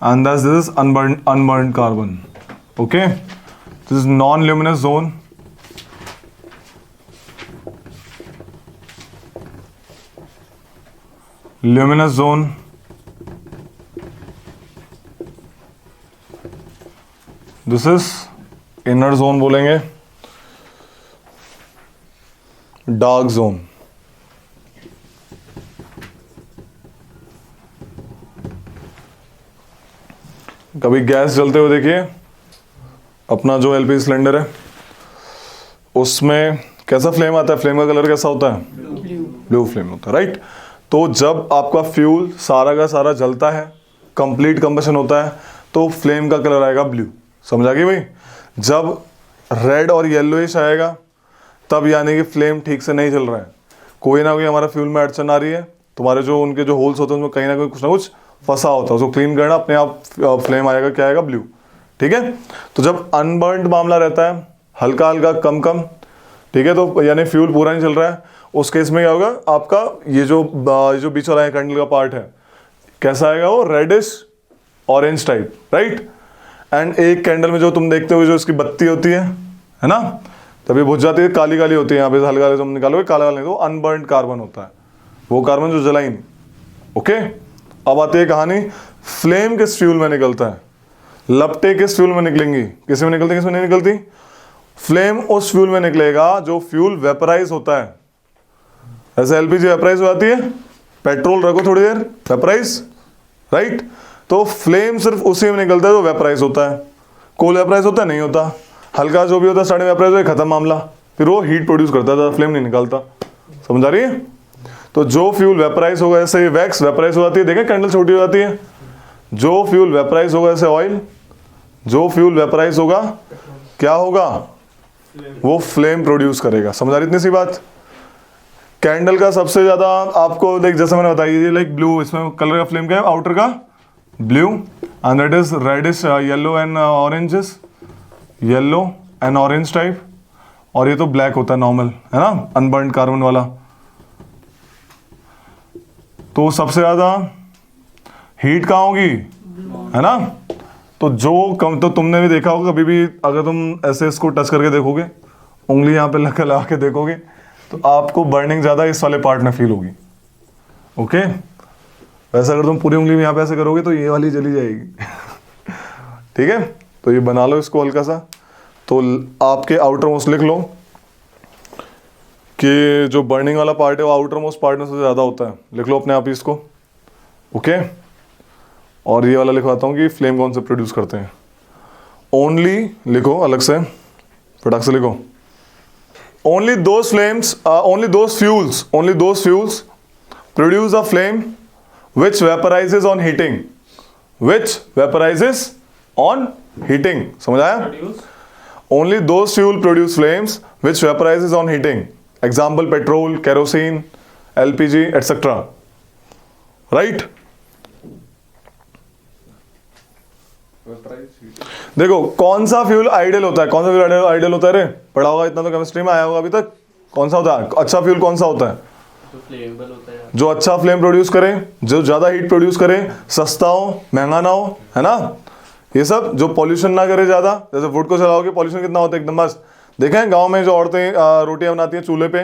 and thus this is unburned carbon. Okay, this is non-luminous zone. Luminous zone. This is inner zone बोलेंगे. Dark zone. कभी गैस जलते हुए देखिए, अपना जो LP सिलेंडर है उसमें कैसा फ्लेम आता है, फ्लेम का कलर कैसा होता है? ब्लू फ्लेम होता है, राइट. तो जब आपका फ्यूल सारा का सारा जलता है, कंप्लीट कंबशन होता है, तो फ्लेम का कलर आएगा ब्लू. समझ आ गई भाई. जब रेड और येलोइश आएगा तब यानी कि फ्लेम ठीक से नहीं चल रहा है, कोई ना कोई हमारा फ्यूल में अड़चन आ रही है, तुम्हारे जो उनके जो होल्स होते हैं उनमें कहीं ना कुछ फंसा होता है, उसको क्लीन करना, अपने आप फ्लेम आएगा, क्या आएगा, ब्लू। ठीक है, तो जब अनबर्न्ड मामला रहता है, हल्का हल्का कम कम, ठीक है, तो यानी फ्यूल पूरा नहीं चल रहा है, उस केस में क्या होगा, आपका ये जो बीच वाला कैंडल का पार्ट है कैसा आएगा, वो reddish orange type, right. And एक कैंडल में जो तुम देखते हो जो इसकी बत्ती होती है ना, तभी बुझ जाती है, काली काली होती है, यहाँ पे हल्का हल्का तुम निकालोगे काला काला नहीं तो अनबर्न्ड कार्बन होता है, वो कार्बन जो जला ही नहीं। ओके, अब आती है कहानी, फ्लेम किस फ्यूल में निकलता है, लपटे किस फ्यूल में निकलेंगी, किस में निकलती, किस में नहीं निकलती। फ्लेम उस फ्यूल में निकलेगा जो फ्यूल वेपराइज होता है, ऐसे एलपीजी वेपराइज हो जाती है, पेट्रोल रखो थोड़ी देर, वेपराइज, राइट। तो फ्लेम सिर्फ उसी में निकलता है जो वेपराइज होता है, कोल वेपराइज होता है नहीं होता, हल्का जो भी होता है स्टार्टिंग वेपराइज हो खत्म मामला, फिर वो हीट प्रोड्यूस करता है, फ्लेम नहीं निकालता। समझ आ रही है। तो जो फ्यूल वेपराइज होगा, जैसे वैक्स वेपराइज हो जाती है, देखें कैंडल छोटी हो जाती है, जो फ्यूल वेपराइज होगा जैसे ऑयल, जो फ्यूल वेपराइज होगा क्या होगा, वो फ्लेम प्रोड्यूस करेगा। समझ आ रही इतनी सी बात। कैंडल का सबसे ज्यादा आपको देख, जैसे मैंने बताई, लाइक ब्लू, इसमें कलर का फ्लेम क्या है, आउटर का blue, and that is reddish yellow and oranges, yellow and orange type, और ये तो ब्लैक होता है नॉर्मल, है ना, अनबर्न्ड कार्बन वाला। तो सबसे ज्यादा हीट कहाँ होगी, है ना। तो जो कम, तो तुमने भी देखा होगा कभी भी, अगर तुम ऐसे इसको टच करके देखोगे, उंगली यहाँ पे लगा के देखोगे, तो आपको बर्निंग ज्यादा इस वाले पार्ट में फील होगी। ओके, वैसे अगर तुम पूरी उंगली में यहाँ पे ऐसे करोगे तो ये वाली जली जाएगी। ठीक है, तो ये बना लो इसको हल्का सा। तो आपके आउटर मोस्ट लिख लो कि जो बर्निंग वाला पार्ट है वो आउटर मोस्ट पार्ट में सबसे ज्यादा होता है, लिख लो अपने आप ही इसको। ओके, और ये वाला लिखवाता हूँ कि फ्लेम कौन से प्रोड्यूस करते हैं। ओनली लिखो अलग से, फटाक से लिखो, only those flames, only those fuels produce a flame which vaporizes on heating, which vaporizes on heating। समझ आया। Produce Only those fuel produce flames which vaporizes on heating, example petrol, kerosene, LPG etc, right। देखो कौन सा फ्यूल आइडियल होता है, कौन सा फ्यूल आइडियल होता है, रे पढ़ा होगा इतना तो, केमिस्ट्री में आया होगा अभी तक। कौन सा होता है अच्छा फ्यूल, कौन सा होता है, जो फ्लेमेबल होता है, जो अच्छा फ्लेम प्रोड्यूस करे, जो ज्यादा हीट प्रोड्यूस करे, सस्ता हो, महंगा ना हो, है ना। ये सब जो पॉल्यूशन ना करे ज्यादा, जैसे वुड को चलाओगे पॉल्यूशन कितना होता है, एकदम मस्त। देखें गांव में जो औरतें रोटियां बनाती हैं चूल्हे पे,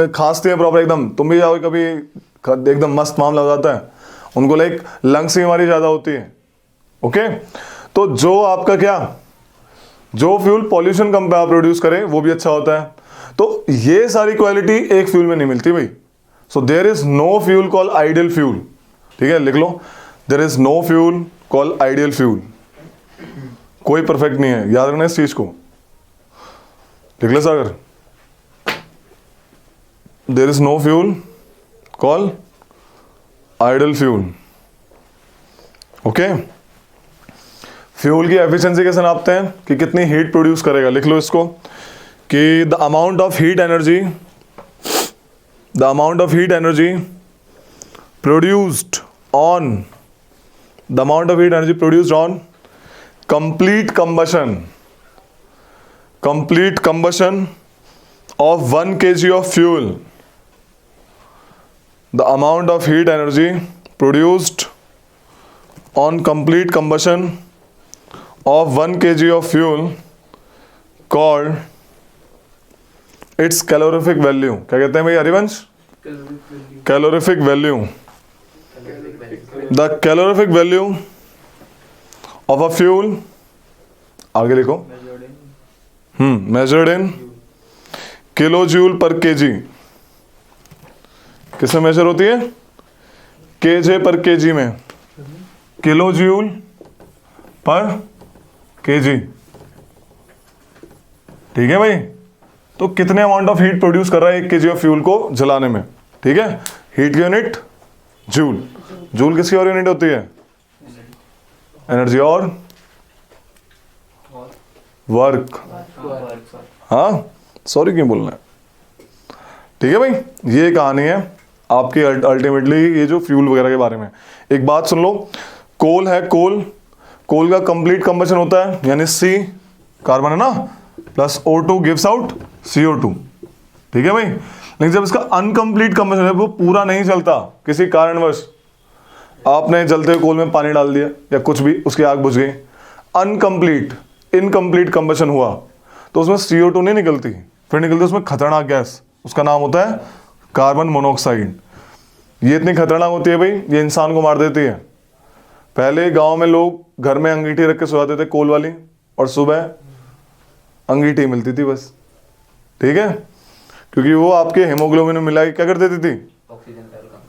खांसती हैं प्रॉपर एकदम, तुम भी जाओगे कभी, एकदम मस्त मामला हो जाता है। उनको लाइक लंग्स की बीमारी ज्यादा होती है। ओके, तो जो आपका क्या, जो फ्यूल पॉल्यूशन कम प्रोड्यूस करे वो भी अच्छा होता है। तो ये सारी क्वालिटी एक फ्यूल में नहीं मिलती भाई। So there is no fuel call ideal fuel. ठीक है, लिख लो, there is no fuel call ideal fuel. कोई परफेक्ट नहीं है, याद रखना इस चीज को, लिख ले Sagar. There is no fuel call ideal fuel. Okay, fuel की एफिशिएंसी कैसे नापते हैं कि कितनी हीट प्रोड्यूस करेगा, लिख लो इसको कि the amount of heat energy, the amount of heat energy produced on, the amount of heat energy produced on complete combustion of 1 kg of fuel, the amount of heat energy produced on complete combustion of 1 kg of fuel called its calorific value। क्या कहते हैं भाई Harivansh, calorific value। the calorific value of a fuel, आगे लिखो, measured in kilojoule per kg। किसमें मेजर होती है, kJ per kg में, किलोजूल पर kg। ठीक है भाई, तो कितने अमाउंट ऑफ हीट प्रोड्यूस कर रहा है 1 kg ऑफ फ्यूल को जलाने में। ठीक है, हीट की यूनिट जूल, जूल किसकी और यूनिट होती है, एनर्जी और वर्क। हाँ सॉरी क्यों बोलना है। ठीक है भाई, ये कहानी है आपकी अल्टीमेटली ये जो फ्यूल वगैरह के बारे में। एक बात सुन लो, कोल है, कोल का कंप्लीट कंबशन होता है, यानी C कार्बन है ना, plus O2 gives out CO2, ठीक है भाई। लेकिन जब इसका अनकंप्लीट कंबशन है, वो पूरा नहीं चलता, किसी कारणवश आपने जलते हुए कोल में पानी डाल दिया या कुछ भी, उसकी आग बुझ गई, इनकम्प्लीट कंबशन हुआ, तो उसमें CO2 नहीं निकलती, फिर निकलती उसमें खतरनाक गैस, उसका नाम होता है कार्बन मोनोऑक्साइड। ये इतनी खतरनाक होती है भाई, ये इंसान को मार देती है। पहले गांव में लोग घर में अंगीठी रख के सोते थे कोल वाली, और सुबह अंगीठी मिलती थी बस, ठीक है, क्योंकि वो आपके हेमोग्लोबिन में मिला के क्या कर देती थी,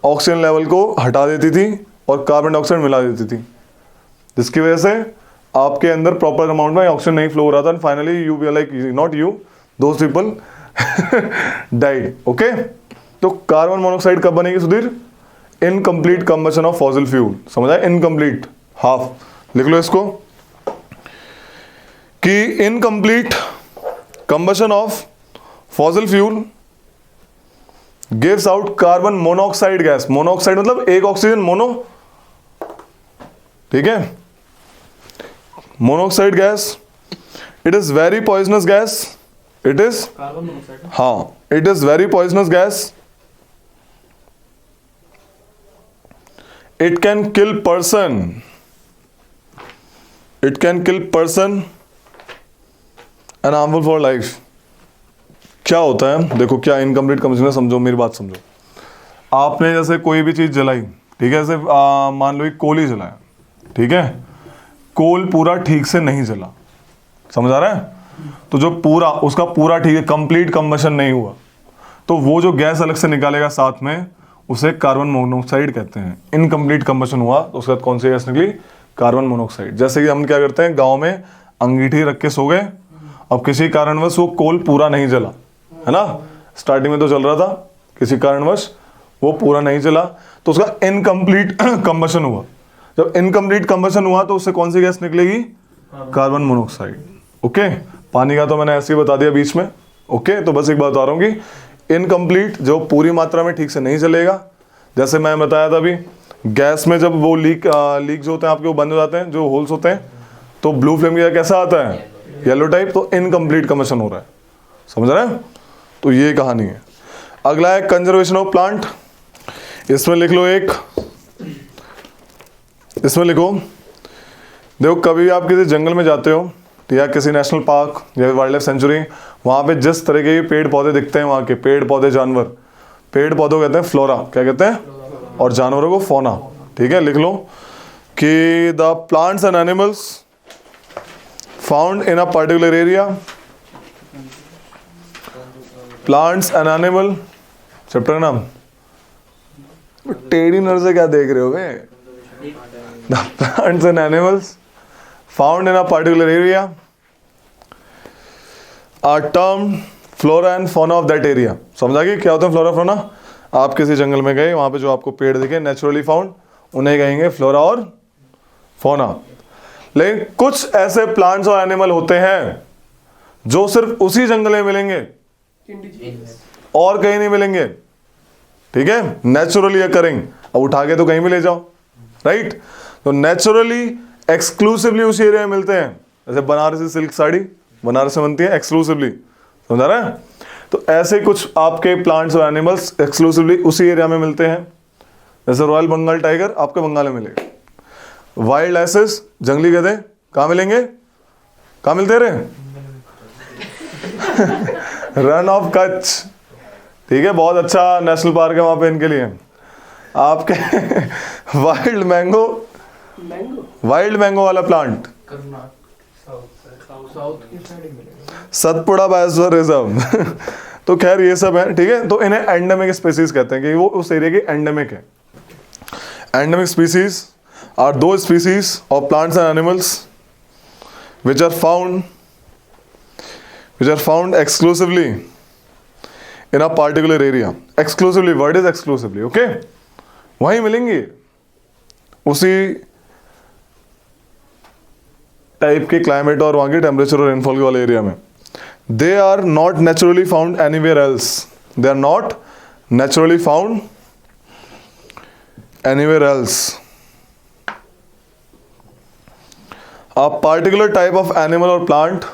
ऑक्सीजन लेवल को हटा देती थी और कार्बन डाइऑक्साइड मिला देती थी, जिसकी वजह से आपके अंदर प्रॉपर अमाउंट में ऑक्सीजन नहीं फ्लो हो रहा था, and finally you we like not you, those people died. Okay, तो कार्बन मोनोऑक्साइड कब बनेगी Sudhir, incomplete combustion of fossil fuel, समझ आया, इनकम्प्लीट, हाफ लिख लो इसको, कि incomplete combustion of fossil fuel gives out carbon monoxide gas. Monoxide मतलब एक ऑक्सीजन मोनो, ठीक है, monoxide gas, it is very poisonous gas, it is carbon monoxide, हाँ, it is very poisonous gas, it can kill person and harmful for life। क्या होता है देखो, क्या इनकम्प्लीट कंबशन है, समझो मेरी बात समझो। आपने जैसे कोई भी चीज जलाई, ठीक है, जैसे मान लो एक कोल ही जलाया, ठीक है, कोल पूरा ठीक से नहीं जला, समझ आ रहा है, तो जो पूरा उसका पूरा ठीक है, कंप्लीट कंबशन नहीं हुआ, तो वो जो गैस अलग से निकालेगा साथ में, उसे कार्बन मोनोऑक्साइड कहते हैं। इनकम्प्लीट कंबशन हुआ तो उसके बाद कौन सी गैस निकली, कार्बन मोनोऑक्साइड। जैसे कि हम क्या करते हैं, गांव में अंगीठी रख के सो गए, अब किसी कारणवश वो कोल पूरा नहीं जला, है ना, स्टार्टिंग में तो चल रहा था, किसी कारणवश वो पूरा नहीं जला, तो उसका इनकम्प्लीट कंबशन हुआ। जब इनकम्प्लीट कंबशन हुआ तो उससे कौन सी गैस निकलेगी, कार्बन मोनोऑक्साइड। ओके, पानी का तो मैंने ऐसे ही बता दिया बीच में। ओके, तो बस एक बात बता रहा हूँ कि इनकम्प्लीट जो पूरी मात्रा में ठीक से नहीं चलेगा, जैसे मैं बताया था अभी, गैस में जब वो लीक जो होते हैं आपके, वो बंद हो जाते हैं, जो होल्स होते हैं, तो ब्लू फ्लेम कैसा आता है, येलो टाइप, तो इनकम्प्लीट कंबशन हो रहा है, समझ रहे हैं। तो ये कहानी है। अगला है कंजर्वेशन ऑफ प्लांट। इसमें लिख लो इसमें लिखो, देखो कभी आप किसी जंगल में जाते हो या किसी नेशनल पार्क या वाइल्ड लाइफ सेंचुरी, वहाँ पे जिस तरह के पेड़ पौधे दिखते हैं, वहाँ के पेड़ पौधे जानवर, पेड़ पौधों को कहते हैं फ्लोरा, क्या कहते हैं, और जानवरों को फौना, ठीक है। लिख लो कि the plants and animals found in a particular area, plants and animal, chapter का नाम, टेढ़ी नजर से क्या देख रहे हो बे, the plants and animals found in a particular area are termed flora and fauna of that area. समझा कि क्या होता है फ्लोरा फौना। आप किसी जंगल में गए, वहां पे जो आपको पेड़ दिखे नेचुरली फाउंड, उन्हें कहेंगे फ्लोरा और फौना। लेकिन कुछ ऐसे प्लांट्स और एनिमल होते हैं जो सिर्फ उसी जंगल में मिलेंगे और कहीं नहीं मिलेंगे, ठीक है, नेचुरली अकरिंग। अब उठा के तो कहीं भी ले जाओ, राइट। तो नेचुरली एक्सक्लूसिवली उसी एरिया में मिलते हैं। जैसे बनारसी सिल्क साड़ी बनारस में बनती है एक्सक्लूसिवली, समझा रहे हैं। तो ऐसे कुछ आपके प्लांट्स और एनिमल्स एक्सक्लूसिवली उसी एरिया में मिलते हैं। जैसे रॉयल बंगाल टाइगर आपके बंगाल में मिलेगा, वाइल्ड एसेस जंगली गधे कहाँ मिलेंगे, कहाँ मिलते रहे रन ऑफ कच्छ, ठीक है, बहुत अच्छा नेशनल पार्क है वहां पे इनके लिए। आपके वाइल्ड मैंगो वाला प्लांट सतपुड़ा बायोस्फीयर रिजर्व तो खैर ये सब है, ठीक है। तो इन्हें एंडेमिक स्पीसीज कहते हैं कि वो उस एरिया की एंडेमिक है। एंडेमिक स्पीसीज आर दो species of plants and animals which are found exclusively in a particular area। exclusively, word is exclusively, okay, वहीं मिलेंगी उसी टाइप के क्लाइमेट और वहाँ के टेम्परेचर और रेनफॉल के वाले एरिया में। They are not naturally found anywhere else, they are not naturally found anywhere else. A particular type of animal or plant.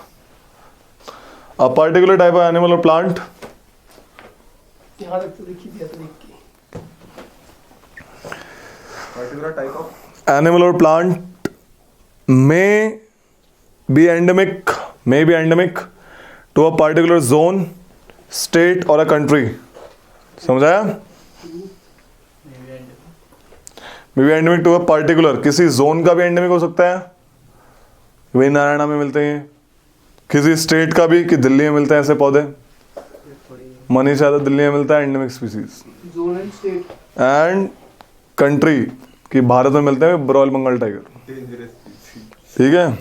A particular type of animal or plant. यहाँ तक तो देखी दिया तो देख के Particular type of Animal or plant may be endemic to a particular zone, state or a country. समझाया? May be endemic to a particular, किसी जोन का भी एंडेमिक हो सकता है, वही नारायणा में मिलते हैं, किसी स्टेट का भी, कि दिल्ली में मिलते हैं ऐसे पौधे, मनीषा तो दिल्ली में मिलता है endemic species, zone and state and country कि भारत में मिलते हैं royal Bengal tiger. dangerous species. ठीक है.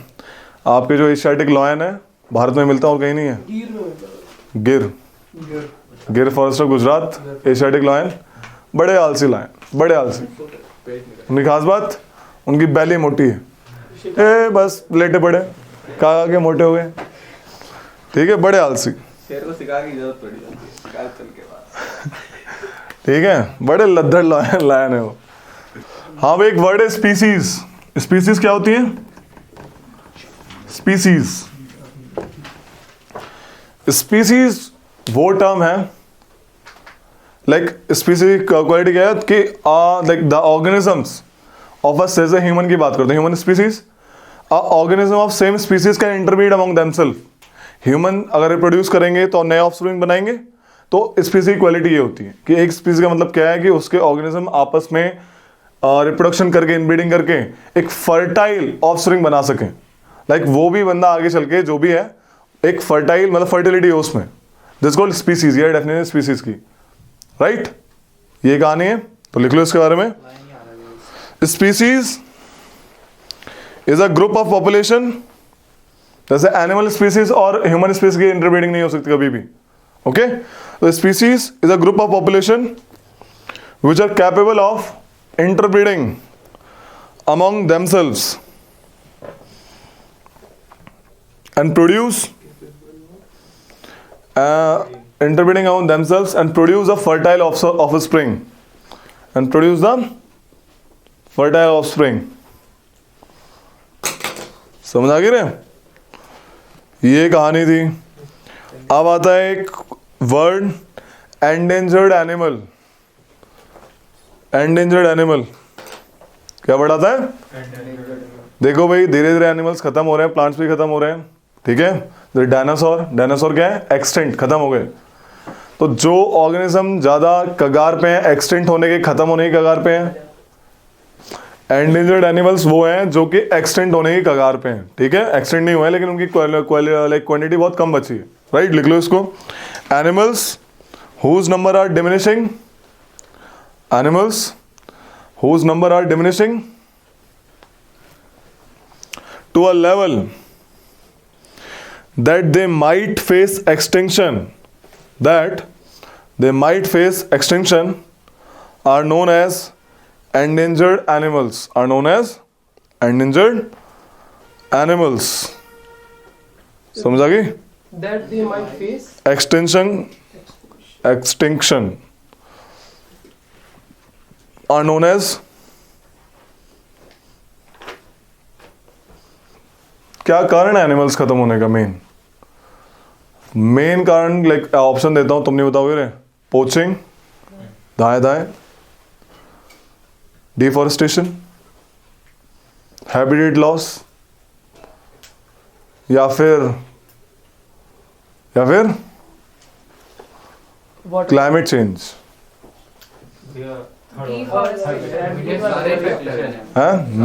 आपके जो एशियाटिक लॉयन है भारत में मिलता है और कहीं नहीं है. गिर में होता है गिर गिर forest of Gujarat, Asiatic lion, बड़े आलसी लॉयन, बड़े आलसी. उनकी खास बात, उनकी बैली मोटी है, ए बस लेटे पड़े, कहा के मोटे हो गए. ठीक है, बड़े आलसी. शेर को शिकार की जरूरत पड़ी जाती है, शिकार चल के बाद. ठीक है, बड़े लद्दड़ लायन है वो. हाँ भाई, एक वर्ड है स्पीसीज. स्पीसीज क्या होती है? स्पीसीज. स्पीसीज वो टर्म है, लाइक स्पीसीज क्वालिटी क्या है कि like the organisms of a say human की बात करते हैं. Human species, a organism of same species can interbreed among themself. Human अगर रिप्रोड्यूस करेंगे तो नए ऑफस्प्रिंग बनाएंगे. तो स्पीसीज की क्वालिटी ये होती है कि एक स्पीसीज का मतलब क्या है कि उसके ऑर्गेनिज्म आपस में रिप्रोडक्शन करके, इनब्रीडिंग करके एक फर्टाइल ऑफस्प्रिंग बना सकें. लाइक वो भी बंदा आगे चल के जो भी है एक फर्टाइल, मतलब फर्टिलिटी है उसमें. This called species. ये डेफिनेशन स्पीसीज की, राइट? ये कहानी है, तो लिख लो इसके बारे में. Species is a group of population. जैसे एनिमल स्पीसीज और ह्यूमन स्पीसीज की इंटरब्रीडिंग नहीं हो सकती कभी भी. ओके, तो species is a group of population which are capable of interbreeding among themselves and produce interbreeding among themselves and produce a fertile offspring and produce the fertile offspring. समझ आ गई रे? ये कहानी थी. अब आता है एक word, endangered animal. Endangered animal क्या वर्ड आता है? देखो भाई, धीरे धीरे एनिमल्स खत्म हो रहे हैं, प्लांट्स भी खत्म हो रहे हैं. ठीक है, डायनासोर क्या है? एक्सटेंट, खत्म हो गए. तो जो ऑर्गेनिज्म ज्यादा कगार पे हैं, एक्सटेंट होने के, खत्म होने की कगार पे हैं, एंडेंजर्ड एनिमल्स वो हैं जो कि एक्सटेंट होने की कगार पे हैं. ठीक है, एक्सटेंट नहीं हुए लेकिन उनकी क्वांटिटी बहुत कम बची है. राइट, लिख लो इसको. Animals whose number are diminishing. Animals whose number are diminishing to a level that they might face extinction, are known as endangered animals. समझ आ गई? that they might face extinction are known as, क्या कारण है एनिमल्स खत्म होने का? मेन कारण, लाइक ऑप्शन देता हूं, तुम नहीं बताओगे रे. पोचिंग, दाएं, डिफॉरेस्टेशन, हैबिटेट लॉस, या फिर what क्लाइमेट चेंज.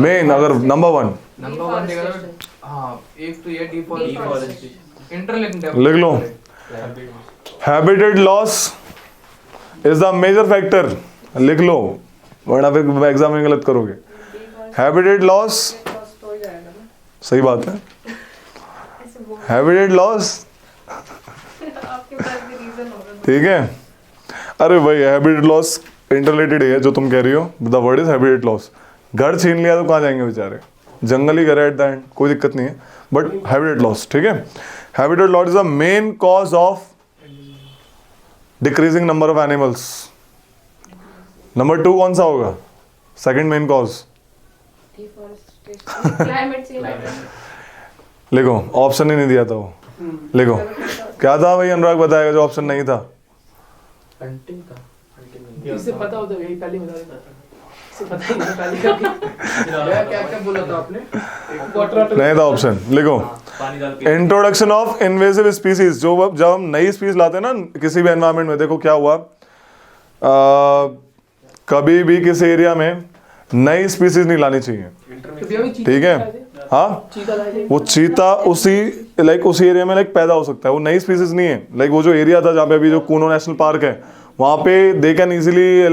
मेन अगर नंबर वन एक तो ये डिफॉरेस्टेशन, इंटरलिंक्ड लिख लो. Habitat loss is the major factor. लिख लो, वरना फिर एग्जाम में गलत करोगे. हैबिटेट लॉस, सही बात है. हैबिटेट लॉस, ठीक है. अरे भाई, हैबिटेट लॉस इंटरलेटेड है जो तुम कह रही हो. The word is habitat loss. घर छीन लिया तो कहाँ जाएंगे बेचारे? जंगल ही घर है एट द एंड, कोई दिक्कत नहीं है. बट हैबिटेट लॉस, ठीक है. Habitat loss is the main cause of decreasing number of animals. Number 2 कौन सा होगा? Second main cause deforestation climate change लिखो, ऑप्शन ही नहीं दिया था वो, लिखो क्या था भाई, अनुराग बताएगा जो ऑप्शन नहीं था। हंटिंग का हंटिंग नहीं इसे पता होता है, यही पहले बता देता था। इसे पता ही नहीं पहले क्या क्या क्या बोला था आपने वाटर नहीं था ऑप्शन, लिखो पानी डाल के इंट्रोडक्शन ऑफ इन्वेसिव स्पीसीज। जब हम नई स्पीसीज लाते हैं ना किसी भी एनवायरनमेंट में, देखो क्या हुआ, कभी भी किसी एरिया में नई स्पीसीज नहीं लानी चाहिए, ठीक है। हाँ, चीता लाए वो चीता उसी उसी एरिया में पैदा हो सकता है, वो नई स्पीसीज नहीं है। वो जो एरिया था जहाँ पे अभी जो कूनो नेशनल पार्क है, वहाँ पे दे कैन इजीली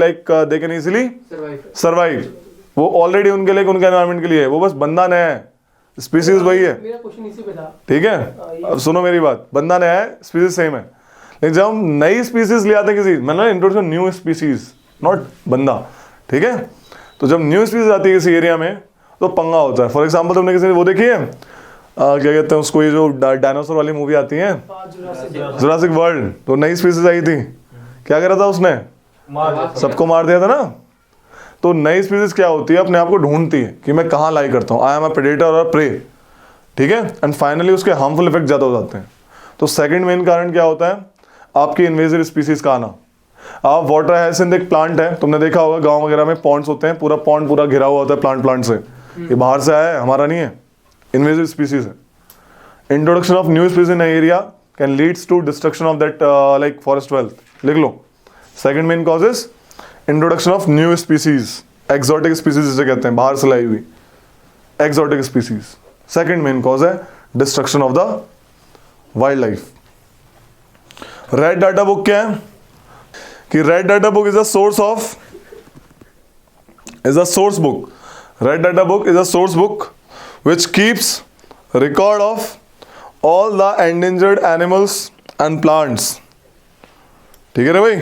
सर्वाइव। वो ऑलरेडी उनके लिए, उनके एनवायरनमेंट के लिए है, वो बस बंदा नया है, स्पीसीज वही है, मेरा क्वेश्चन इसी पे था। ठीक है। अब सुनो मेरी बात, बंदा नया है, स्पीसीज सेम है, लेकिन जब हम नई स्पीसीज ले आते हैं किसी, मतलब इंट्रोडक्शन न्यू स्पीसीज, नॉट बंदा, ठीक है। तो जब न्यू स्पीसीज आती है किसी एरिया में तो पंगा होता है। फॉर एग्जाम्पल तुमने किसी ने वो देखी है, क्या कहते हैं उसको, ये जो डायनासोर वाली मूवी आती है जुरासिक वर्ल्ड, तो नई स्पीसीज आई थी, क्या करा था उसने, सबको मार दिया था ना। तो नई स्पीसीज क्या होती है, अपने आप को ढूंढती है कि मैं कहाँ लाई करता हूँ, आई एम अ प्रेडेटर और प्रे, ठीक है। एंड फाइनली उसके हार्मफुल इफेक्ट ज़्यादा हो जाते हैं। तो सेकंड मेन कारण क्या होता है, आपकी इन्वेजिव स्पीसीज का आना। आप वाटर हायसिंथ एक प्लांट है, तुमने देखा होगा गांव वगैरह में पॉन्ड्स होते हैं, पूरा पॉन्ड पूरा घिरा हुआ होता है प्लांट से, ये बाहर से आया है, हमारा नहीं है, इन्वेजिव स्पीसीज है। Introduction of new species in area can leads to destruction of that forest wealth, लिख लो। Second main cause is introduction of new species, exotic species जिसे कहते हैं, बाहर से लाई हुई exotic species. Second main cause है destruction of the wildlife. Red data book क्या है कि red data book is a source book. Red data book is a source book which keeps record of all the endangered animals and plants, ठीक है रे भाई।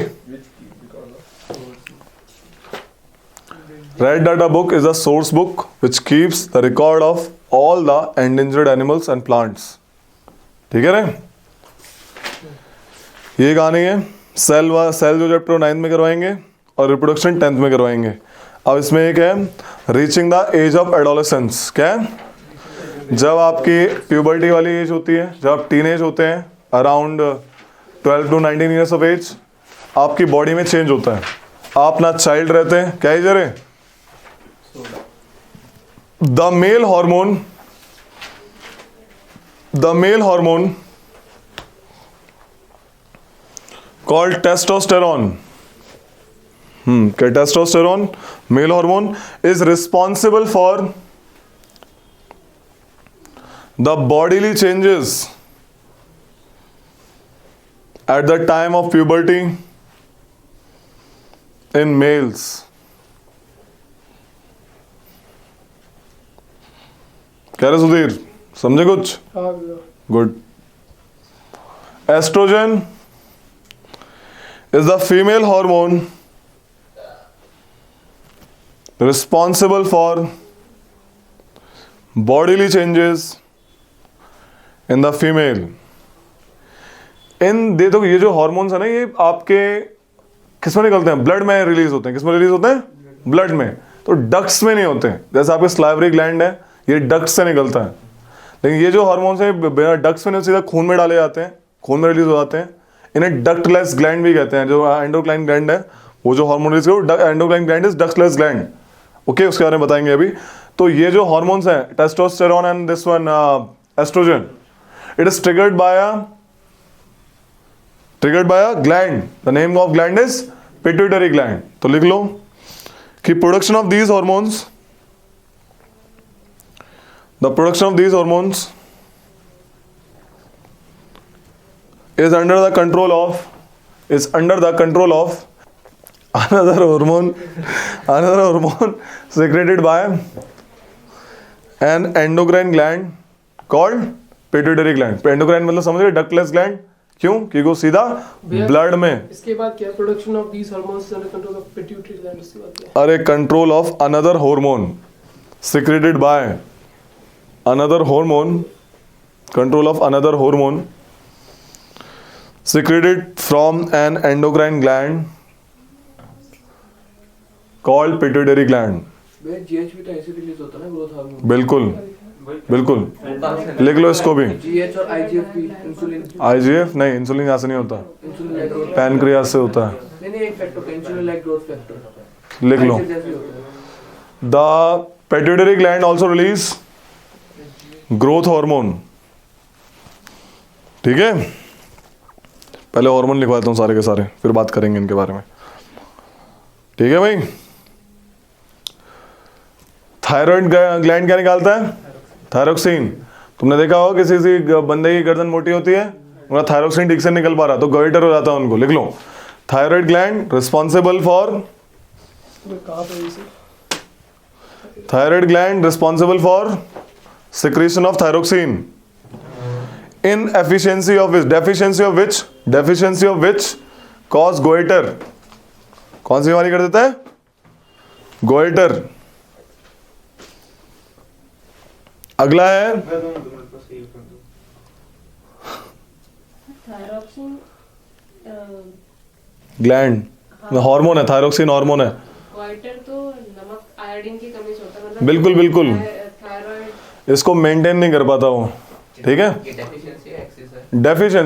Red Data Book is a source book which keeps the record of all the endangered animals and plants, ठीक है रे। ये कहानी है, सेल जो चैप्टर 9 में करवाएंगे और रिप्रोडक्शन 10th में करवाएंगे। अब इसमें एक है reaching the age of adolescence. क्या है, जब आपकी प्यूबर्टी वाली एज होती है, जब आप टीन एज होते हैं, around 12 to 19 years of age, आपकी बॉडी में चेंज होता है, आप ना चाइल्ड रहते हैं, क्या एज है, the male hormone called testosterone, testosterone, male hormone, is responsible for the bodily changes at the time of puberty in males. कह रहे सुधीर, समझे कुछ? Good. Oestrogen is the female hormone responsible for bodily changes in the female. देखो ये जो हॉर्मोन्स है ना, ये आपके किसमें निकलते हैं, ब्लड में रिलीज होते हैं। किसमें रिलीज होते हैं, ब्लड में। तो डक्ट्स में नहीं होते हैं, जैसे आपके स्लाइवरी ग्लैंड है, ये डक्ट से निकलता है। लेकिन ये जो हॉर्मोन्स है बिना डक्ट्स में नहीं, सीधा खून में डाले जाते हैं, खून में रिलीज हो जाते हैं। इन्हें डक्टलेस ग्लैंड भी कहते हैं। जो एंडोक्राइन ग्लैंड है, वो जो हार्मोन रिलीज है, endocrine gland is ductless gland, okay, उसके बारे में बताएंगे अभी। तो ये जो हॉर्मोन्स हैं, testosterone and this one oestrogen, it is triggered by a gland. The name of gland is pituitary gland. तो लिख लो कि production of these hormones, the production of these hormones is under the control of another hormone secreted by an endocrine gland called pituitary gland. Endocrine मतलब समझ रहे, डक्टलेस ग्लैंड। क्यों? क्योंकि वो सीधा ब्लड में। इसके बाद क्या, production of these hormones under control of pituitary gland, इसके बाद क्या? अरे control of another hormone secreted by another hormone, control of another hormone secreted from an endocrine gland called pituitary gland. भैया जीएच भी तो ऐसे रिलीज होता है ना ग्रोथ हार्मोन। बिल्कुल बिल्कुल, लिख लो इसको भी। जीएच और आईजीएफ भी इंसुलिन। आईजीएफ नहीं, इंसुलिन यहाँ से नहीं होता, इंसुलिन लाइक ग्रोथ। पैनक्रियास से होता है। नहीं एक फैक्टर होता है इंसुलिन लाइक ग्रोथ फैक्टर। लिख लो। IGF जैसे होता है। The pituitary gland also release growth hormone. ठीक है, पहले हार्मोन लिखवाता हूँ सारे के सारे, फिर बात करेंगे इनके बारे में। ठीक है भाई। थायराइड ग्लैंड क्या निकालता है? थायरोक्सिन। तुमने देखा होगा किसी बंदे की गर्दन मोटी होती है, उनका थायरोक्सिन ठीक से निकल पा रहा तो गोइटर हो जाता है उनको। लिख लो, thyroid gland responsible for, thyroid gland responsible for secretion of thyroxine. Inefficiency of which, deficiency of which cause goiter. कौन सी बीमारी कर देता है? गोइटर। अगला है थायरोक्सिन ग्लैंड, हार्मोन है, थायरोक्सिन हार्मोन है। गोइटर तो नमक आयोडीन की कमी से होता है, मतलब बिल्कुल बिल्कुल, थायराइड इसको मेंटेन नहीं कर पाता वो। ठीक है, ये डेफिशिएंसी है एक्सेस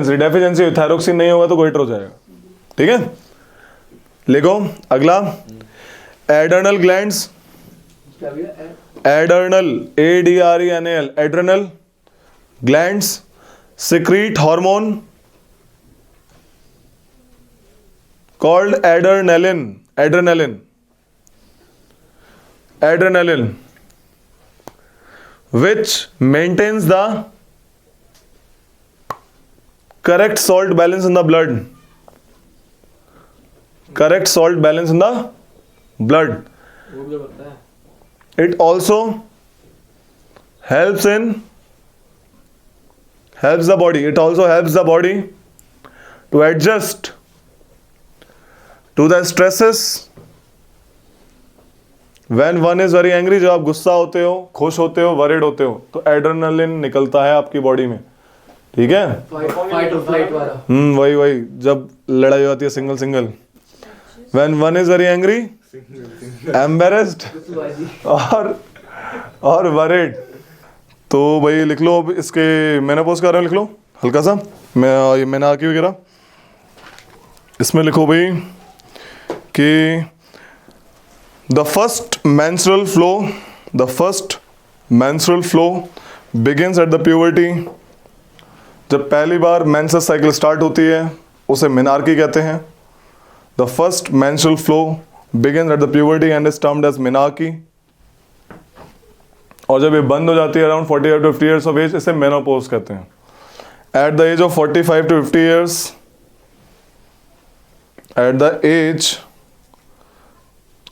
है। डेफिशिएंसी थायरोक्सिन नहीं होगा तो गोइटर हो जाएगा। ठीक है, लिखो अगला, एडर्नल ग्लैंड्स, क्या भैया? Adrenal, ADRENAL, adrenal glands secrete hormone called adrenaline, which maintains the correct salt balance in the blood. Correct salt balance in the blood. वो भी तो करता है। It also helps the body. It also helps the body to adjust to the stresses when one is very angry. जब आप गुस्सा होते हो, खुश होते हो, worried होते हो तो एड्रेनलिन निकलता है आपकी बॉडी में। ठीक है, फाइट और फ्लाइट वाला। वही जब लड़ाई होती है single. when one is very angry, embarrassed और worried, तो भाई लिख लो। अब इसके मेनोपॉज का लिख लो हल्का सा, मैं मेनार्की वगैरह इसमें लिखो भाई कि the first menstrual flow begins at the puberty. जब पहली बार मेंसेस साइकिल स्टार्ट होती है उसे मेनार्की कहते हैं। The first menstrual flow begins at the puberty and is termed as menarche. और जब ये बंद हो जाती है around 45 to 50 years of age, इसे मेनोपॉज कहते हैं। At the age of 45 to 50 years, at the age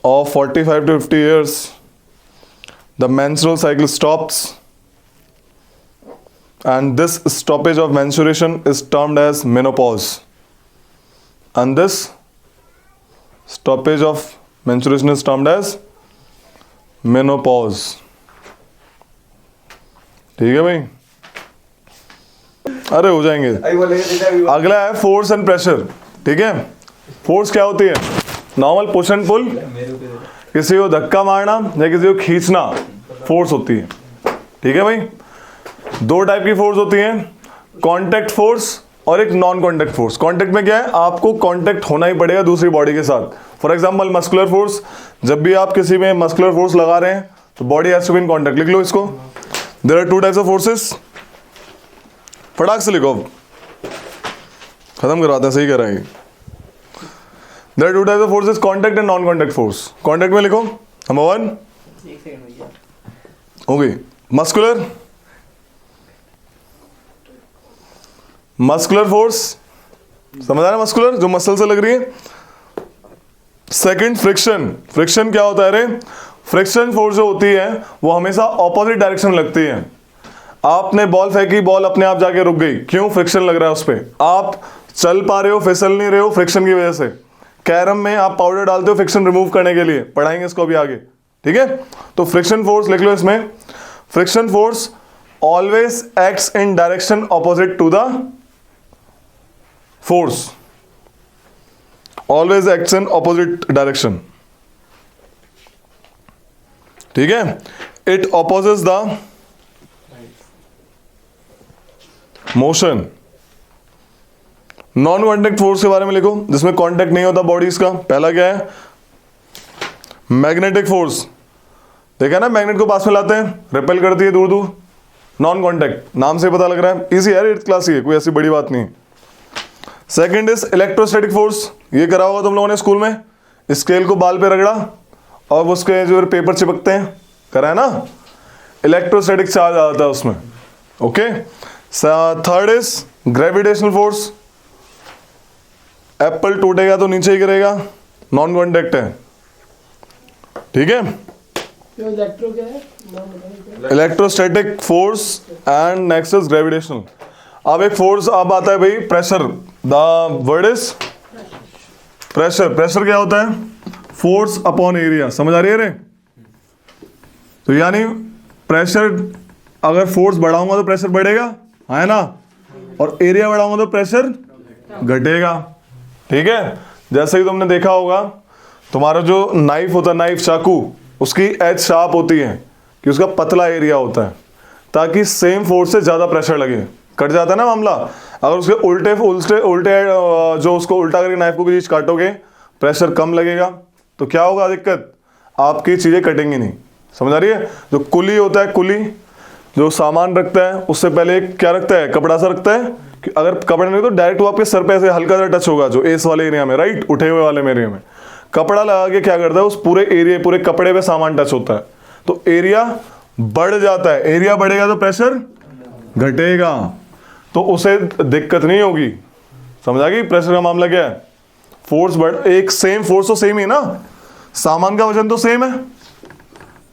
of 45 to 50 years, the menstrual cycle stops, and this stoppage of menstruation is termed as menopause. And this stoppage of menstruation is termed as menopause. ठीक है भाई, अरे हो जाएंगे। अगला है फोर्स एंड प्रेशर। ठीक है, फोर्स क्या होती है? नॉर्मल पुश एंड पुल, किसी को धक्का मारना या किसी को खींचना, फोर्स होती है। ठीक है भाई, दो टाइप की फोर्स होती है, कांटेक्ट फोर्स और एक नॉन कांटेक्ट फोर्स। कांटेक्ट में क्या है? आपको कांटेक्ट होना ही पड़ेगा दूसरी बॉडी के साथ। फॉर एग्जांपल मस्कुलर फोर्स, जब भी आप किसी में मस्कुलर फोर्स लगा रहे हैं तो body has to be in contact. लिख लो इसको, there are two types of forces. फटाक से लिखो, खत्म करवाते हैं, सही कह रहे हैं। There are two types of forces, contact and non contact force. Contact में लिखो नंबर 1 एक सेकंड भैया। हो गई मस्कुलर फोर्स, समझ आ रहा है? मस्कुलर जो मसल से लग रही है। सेकंड फ्रिक्शन क्या होता है? अरे फ्रिक्शन फोर्स जो होती है वो हमेशा ऑपोजिट डायरेक्शन लगती है। आपने बॉल फेंकी, बॉल अपने आप जाके रुक गई, क्यों? फ्रिक्शन लग रहा है उस पर। आप चल पा रहे हो, फिसल नहीं रहे हो, फ्रिक्शन की वजह से। कैरम में आप पाउडर डालते हो फ्रिक्शन रिमूव करने के लिए, पढ़ाएंगे इसको अभी आगे। ठीक है, तो फ्रिक्शन फोर्स लिख लो इसमें। Friction force always acts in direction opposite to the force, always acts in opposite direction. ठीक है, it opposes the motion. Non contact force के बारे में लिखो, जिसमें कॉन्टेक्ट नहीं होता बॉडीज का। पहला क्या है? Magnetic force. देखा ना, मैग्नेट को पास में लाते हैं, रिपेल करती है दूर दूर। नॉन कॉन्टेक्ट, नाम से पता लग रहा है, इजी है, 8th क्लास ही है, कोई ऐसी बड़ी बात नहीं। Second is electrostatic force. ये करा होगा तुम लोगों ने स्कूल में, स्केल को बाल पे रगड़ा और उसके जो पेपर चिपकते हैं, करा है ना, इलेक्ट्रोस्टैटिक चार्ज आता है उसमें। Okay. Third is gravitational force. Apple टूटेगा तो नीचे ही गिरेगा, नॉन कॉन्टेक्ट है, ठीक है। इलेक्ट्रो क्या है, नाम बताइए। Electrostatic force and next is gravitational. अब एक फोर्स अब आता है भाई, pressure. The word is pressure. Pressure क्या होता है? Force upon area. समझ आ रही है रे? तो यानी प्रेशर, अगर फोर्स बढ़ाऊंगा तो प्रेशर बढ़ेगा, है ना, और एरिया बढ़ाऊंगा तो प्रेशर घटेगा, ठीक है। जैसे ही तुमने देखा होगा, तुम्हारा जो नाइफ होता है, नाइफ चाकू, उसकी एज शार्प होती है कि उसका पतला एरिया होता है, ताकि सेम फोर्स से ज्यादा प्रेशर लगे। कट जाता है ना मामला। अगर उसके उल्टे उल्टे उल्टे जो उसको उल्टा करके नाइफ को चीज काटोगे, प्रेशर कम लगेगा, तो क्या होगा दिक्कत? आपकी चीजें कटेंगी नहीं। समझ आ रही है? जो कुली होता है, कुली जो सामान रखता है, उससे पहले एक क्या रखता है? कपड़ा सा रखता है कि अगर कपड़ा नहीं तो डायरेक्ट वो आपके सर पे ऐसे हल्का सा टच होगा, जो एस वाले एरिया में, राइट, उठे हुए वाले एरिया में। कपड़ा लगा के क्या करता है, उस पूरे एरिया, पूरे कपड़े पे सामान टच होता है, तो एरिया बढ़ जाता है। एरिया बढ़ेगा तो प्रेशर घटेगा, तो उसे दिक्कत नहीं होगी। समझ आ गई प्रेशर का मामला क्या है? फोर्स बढ़, एक सेम फोर्स तो सेम ही ना, सामान का वजन तो सेम है।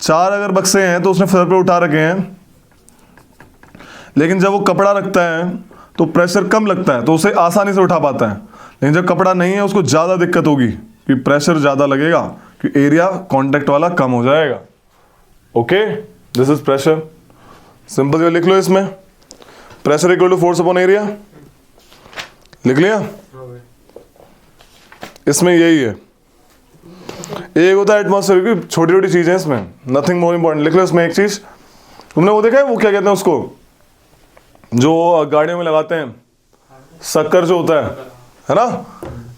4 अगर बक्से हैं तो उसने सर पे उठा रखे हैं, लेकिन जब वो कपड़ा रखता है तो प्रेशर कम लगता है, तो उसे आसानी से उठा पाता है। लेकिन जब कपड़ा नहीं है, उसको ज्यादा दिक्कत होगी कि प्रेशर ज्यादा लगेगा, कि एरिया कांटेक्ट वाला कम हो जाएगा। Okay, this is pressure. Simple जो लिख लो इसमें, pressure equal to force upon area. लिख लिया? इसमें यही है। एक होता है एटमॉस्फेयर की, छोटी छोटी चीजें इसमें, नथिंग मोर इंपॉर्टेंट। लिख लो इसमें एक चीज, तुमने वो देखा है, वो क्या कहते हैं उसको, जो गाड़ियों में लगाते हैं, शक्कर जो होता है ना,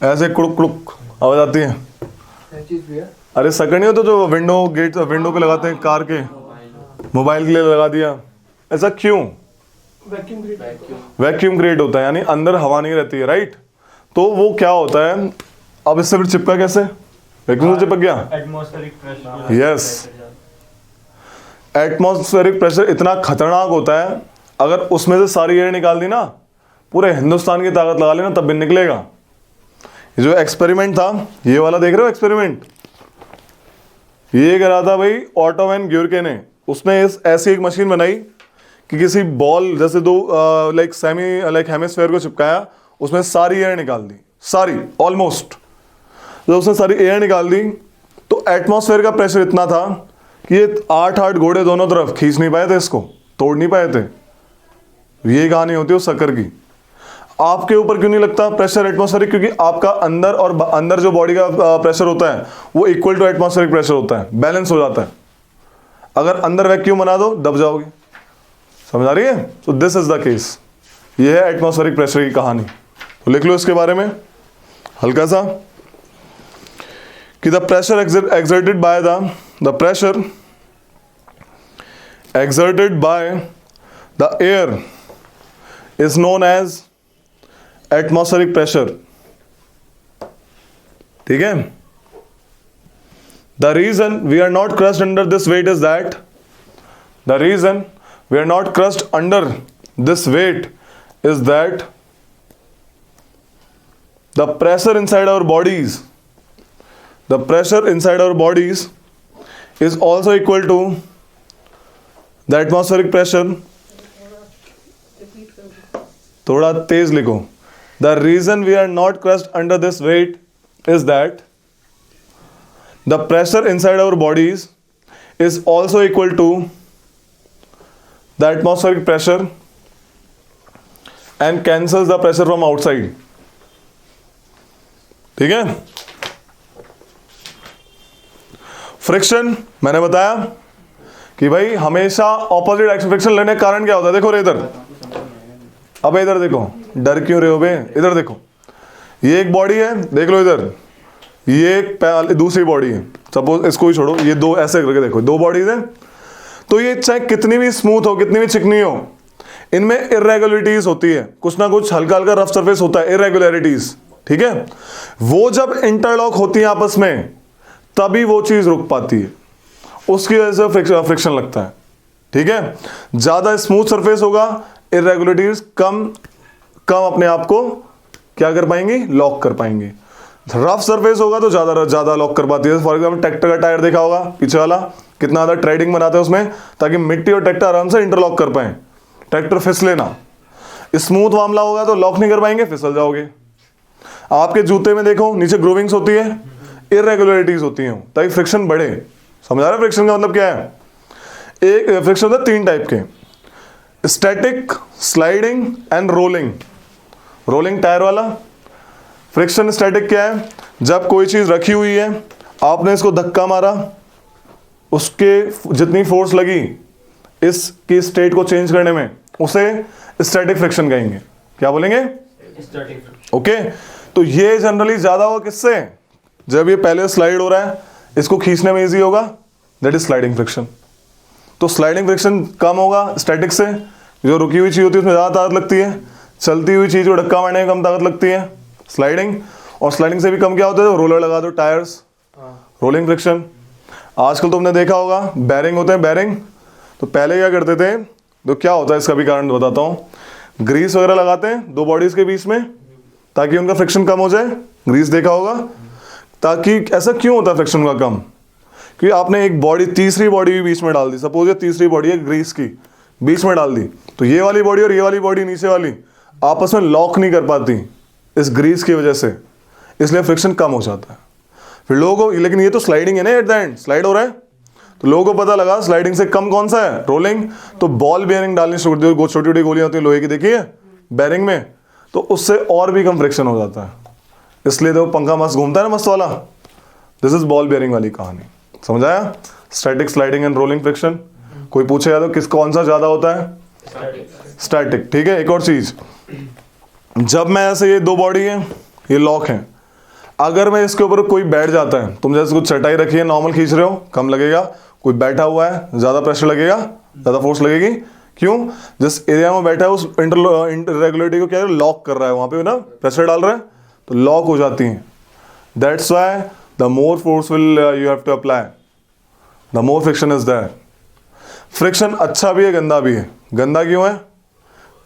ऐसे कुड़ुक कुड़ुक आवाज आती है। अरे शक्कर नहीं होता जो विंडो गेट, विंडो पे लगाते हैं कार के, मोबाइल के लिए लगा दिया। ऐसा क्यों? वैक्यूम क्रिएट होता है, यानी अंदर हवा नहीं रहती है, राइट। तो वो क्या होता है, अब इससे फिर चिपका कैसे? वैक्यूम से चिपक गया। Atmospheric pressure. Yes, atmospheric pressure इतना खतरनाक होता है, अगर उसमें से सारी एयर निकाल दी ना, पूरे हिंदुस्तान की ताकत लगा लेना, तब भी निकलेगा। ये जो एक्सपेरिमेंट था, ये वाला देख रहे हो एक्सपेरिमेंट, ये करा था भाई ऑटो वैन ग्यूरके ने। उसने ऐसी एक मशीन बनाई कि किसी बॉल जैसे दो लाइक सेमी लाइक हेमिस्फेयर को चिपकाया, उसमें सारी एयर निकाल दी, सारी ऑलमोस्ट। जब उसने सारी एयर निकाल दी तो एटमॉस्फेयर का प्रेशर इतना था कि ये 8 घोड़े दोनों तरफ खींच नहीं पाए थे, इसको तोड़ नहीं पाए थे। ये कहानी होती है उस शक्कर की। आपके ऊपर क्यों नहीं लगता प्रेशर एटमॉस्फेरिक? क्योंकि आपका अंदर और अंदर जो बॉडी का प्रेशर होता है वो इक्वल टू एटमॉस्फेरिक प्रेशर होता है, बैलेंस हो जाता है। अगर अंदर वैक्यूम बना दो, दब जाओगे। समझ आ रही है? तो दिस इज द केस। ये है एटमॉस्फेरिक प्रेशर की कहानी। तो लिख लो इसके बारे में हल्का सा, कि the pressure exerted by the pressure exerted by the air is known as atmospheric pressure. ठीक है? The reason we are not crushed under this weight is that the reason we are not crushed under this weight is that the pressure inside our bodies, the pressure inside our bodies is also equal to the atmospheric pressure. थोड़ा तेज लिखो। The reason we are not crushed under this weight is that the pressure inside our bodies is also equal to the atmospheric pressure and cancels the pressure from outside. ठीक है? फ्रिक्शन मैंने बताया कि भाई हमेशा ऑपोजिट डायरेक्शन फ्रिक्शन लेने का कारण क्या होता है। देखो रे इधर, अब इधर देखो, डर क्यों रहे हो बे, इधर देखो, ये एक बॉडी है, देख लो इधर, ये एक दूसरी बॉडी है, सपोज इसको ही छोड़ो, ये दो ऐसे करके देखो, दो बॉडीज हैं। तो ये चाहे कितनी भी स्मूथ हो, कितनी भी चिकनी हो, इनमें इरेगुलरिटीज होती है, कुछ ना कुछ हल्का हल्का रफ सरफेस होता है, इरेगुलरिटीज, ठीक है। वो जब इंटरलॉक होती है आपस में, तभी वो चीज रुक पाती है, उसकी वजह से फ्रिक्शन लगता है, ठीक है। ज्यादा स्मूथ सरफेस होगा, इरेगुलरिटीज कम अपने आप को क्या कर पाएंगी, लॉक कर पाएंगे। रफ सरफेस होगा तो ज्यादा लॉक कर पाती है। फॉर एग्जाम्पल ट्रैक्टर का टायर देखा होगा पीछे वाला, कितना ज्यादा ट्रेडिंग बनाते हैं उसमें, ताकि मिट्टी और ट्रैक्टर आराम से इंटरलॉक कर पाए, ट्रैक्टर फिसले ना। स्मूथ मामला होगा तो लॉक नहीं कर पाएंगे, फिसल जाओगे। आपके जूते में देखो नीचे ग्रूविंग्स होती है, इरेगुलरिटीज होती हैं, ताकि फ्रिक्शन बढ़े। समझ आ रहा है फ्रिक्शन का मतलब क्या है। एक फ्रिक्शन होता है 3 टाइप के, static, sliding and rolling. Rolling tyre वाला फ्रिक्शन। स्टैटिक क्या है, जब कोई चीज रखी हुई है, आपने इसको धक्का मारा, उसके जितनी फोर्स लगी इसकी स्टेट को चेंज करने में, उसे स्टैटिक फ्रिक्शन कहेंगे। क्या बोलेंगे, स्टार्टिंग। ओके। तो ये जनरली ज्यादा होगा किससे, जब ये पहले स्लाइड हो रहा है, इसको खींचने में इजी होगा, दैट इज स्लाइडिंग फ्रिक्शन। तो स्लाइडिंग फ्रिक्शन कम होगा स्टैटिक से, जो रुकी हुई चीज होती है उसमें ज्यादा ताकत लगती है, चलती हुई चीज को धक्का मारने में कम ताकत लगती है, स्लाइडिंग। और स्लाइडिंग से भी कम क्या होता है, रोलर लगा दो, टायर्स, रोलिंग फ्रिक्शन। आजकल तुमने देखा होगा बैरिंग होते हैं, बैरिंग। तो पहले क्या करते थे, तो क्या होता है इसका भी कारण बताता हूँ, ग्रीस वगैरह लगाते हैं 2 बॉडीज के बीच में, ताकि उनका फ्रिक्शन कम हो जाए। ग्रीस देखा होगा, ताकि ऐसा क्यों होता है फ्रिक्शन का कम, क्योंकि आपने एक बॉडी, तीसरी बॉडी भी बीच में डाल दी। सपोज ये तीसरी बॉडी है ग्रीस की, बीच में डाल दी, तो ये वाली बॉडी और ये वाली बॉडी नीचे वाली आपस में लॉक नहीं कर पाती इस ग्रीस की वजह से, इसलिए फ्रिक्शन कम हो जाता है। फिर लोगों को, लेकिन ये तो स्लाइडिंग है ना, एट द एंड स्लाइड हो रहा है, तो लोगों को पता लगा स्लाइडिंग से कम कौन सा है, रोलिंग। तो बॉल बेयरिंग डालनी शुरू कर दी, छोटी छोटी गोलियां होती है लोहे की, देखिए बेयरिंग में, तो उससे और भी कम फ्रिक्शन हो जाता है। इसलिए तो पंखा मस्त घूमता है ना, मस्त वाला, दिस इज बॉल बेयरिंग वाली कहानी। समझ आया, static, sliding and rolling friction. कोई पूछेगा तो कौन सा ज्यादा होता है, स्टैटिक, ठीक है। एक और चीज, जब मैं ऐसे, ये 2 बॉडी है, ये लॉक है, अगर मैं इसके ऊपर कोई बैठ जाता है, तुम जैसे कुछ चटाई रखी है, नॉर्मल खींच रहे हो, कम लगेगा, कोई बैठा हुआ है ज्यादा प्रेशर लगेगा, ज्यादा फोर्स लगेगी। क्यों, जिस एरिया में बैठा है उस इंटररेगुलरिटी को क्या है, लॉक कर रहा है, वहां पे ना प्रेशर डाल रहा है, तो लॉक हो जाती है। That's why the more force will you have to apply, the more friction is there. Friction अच्छा भी है, गंदा भी है। गंदा क्यों है,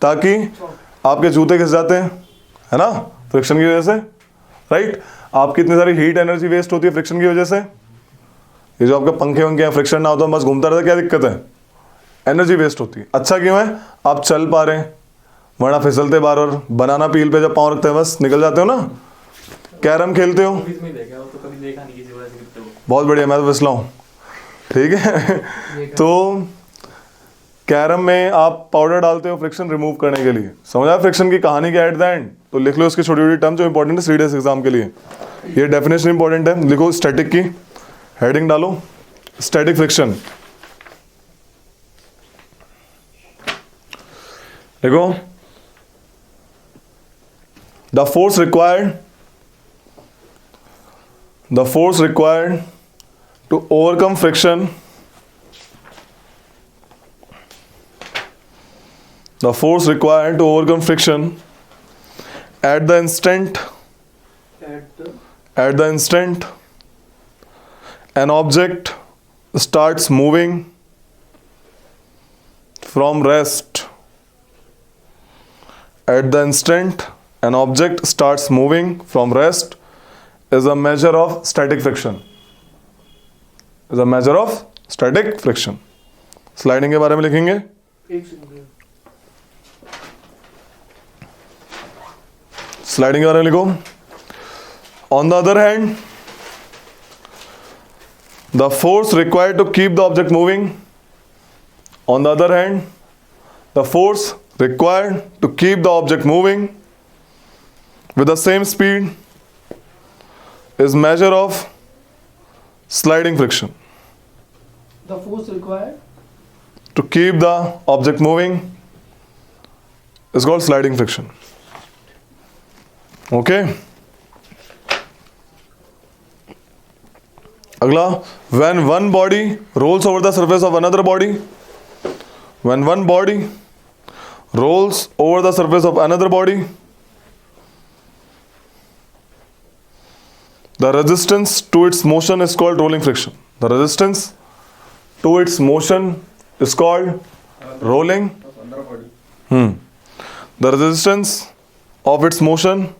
ताकि आपके जूते घिस जाते हैं, है ना, फ्रिक्शन की वजह से, राइट। आपकी इतनी सारी हीट एनर्जी वेस्ट होती है फ्रिक्शन की वजह से। ये जो आपके पंखे वंखे हैं, फ्रिक्शन ना होता बस घूमता रहता, क्या दिक्कत है, एनर्जी वेस्ट होती है। अच्छा क्यों है, आप चल पा रहे हैं, वरना फिसलते बार बार। बनाना पील पे जब पाँव रखते हैं बस निकल जाते हो ना। कैरम खेलते हो, मूवीज में देखा हो तो कभी देखा नहीं किसी वजह से गिरते हो। बहुत बढ़िया, मैं तो फिसला हूँ, ठीक है। तो कैरम में आप पाउडर डालते हो फ्रिक्शन रिमूव करने के लिए। समझा फ्रिक्शन की कहानी क्या एट द एंड, तो लिख लो इसकी छोटी छोटी टर्म जो इंपॉर्टेंट है सीडीएस एग्जाम के लिए। ये डेफिनेशन इंपॉर्टेंट है, लिखो स्टैटिक की हेडिंग डालो, स्टैटिक फ्रिक्शन। देखो, the force required to overcome friction, the force required to overcome friction at the instant an object starts moving from rest, at the instant an object starts moving from rest is a measure of static friction, is a measure of static friction. Sliding के बारे में लिखेंगे, एक सेकंड, स्लाइडिंग के बारे में लिखो। On the other hand, the force required to keep the object moving, on the other hand, the force required to keep the object moving with the same speed is measure of sliding friction. the force required to keep the object moving is called sliding friction. Okay. अगला, when one body rolls over the surface of another body, when one body rolls over the surface of another body, the resistance to its motion is called rolling friction. The resistance to its motion is called rolling. The resistance of its motion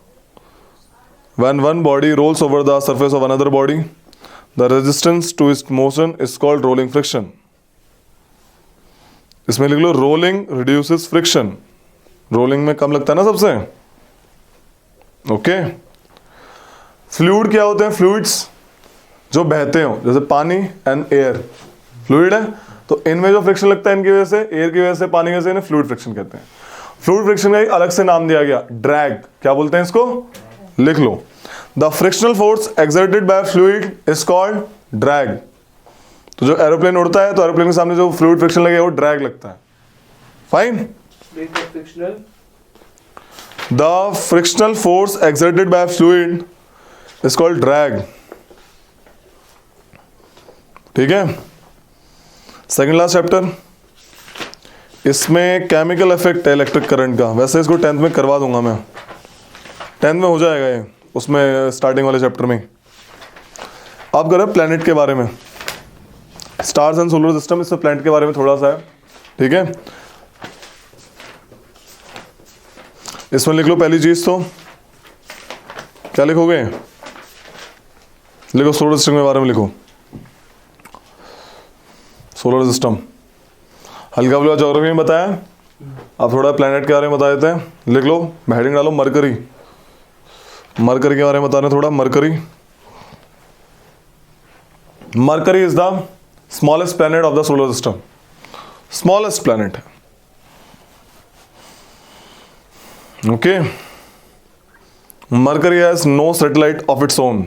when one body rolls over the surface of another body, the resistance to its motion is called rolling friction. इसमें लिख लो रोलिंग रिड्यूसेस फ्रिक्शन. रोलिंग में कम लगता है ना सबसे. ओके. फ्लूइड क्या होते हैं? फ्लूइड्स जो बहते हो, जैसे पानी एंड एयर फ्लूइड है, तो इनमें जो फ्रिक्शन लगता है इनकी वजह से, एयर की वजह से, पानी की वजह से, इन्हें फ्लूइड फ्रिक्शन कहते हैं. फ्लूइड फ्रिक्शन का एक अलग से नाम दिया गया, ड्रैग. क्या बोलते हैं इसको? लिख लो. The frictional force exerted by fluid is called drag. तो जो एरोप्लेन उड़ता है तो एरोप्लेन के सामने जो फ्लूइड फ्रिक्शन लगे वो ड्रैग लगता है. Fine. The frictional force exerted by fluid is called drag. ठीक है. सेकेंड लास्ट चैप्टर, इसमें केमिकल इफेक्ट है इलेक्ट्रिक करंट का. वैसे इसको 10th में करवा दूंगा मैं, 10th में हो जाएगा ये, उसमें स्टार्टिंग वाले चैप्टर में. अब करें प्लैनेट के बारे में, स्टार्स एंड सोलर सिस्टम. इसमें प्लैनेट के बारे में थोड़ा सा है. ठीक है. इसमें लिख लो पहली चीज, तो क्या लिखोगे? लिखो सोलर सिस्टम के बारे में लिखो. सोलर सिस्टम हल्का फुल्का ज्योग्राफी में बताया. अब थोड़ा प्लैनेट के बारे में बता देते हैं. लिख लो, हेडिंग डालो मरकरी. मरकरी के बारे में बता रहे हैं थोड़ा. Mercury is the smallest planet of the solar system. Smallest planet है. Okay. Mercury has no satellite of its own.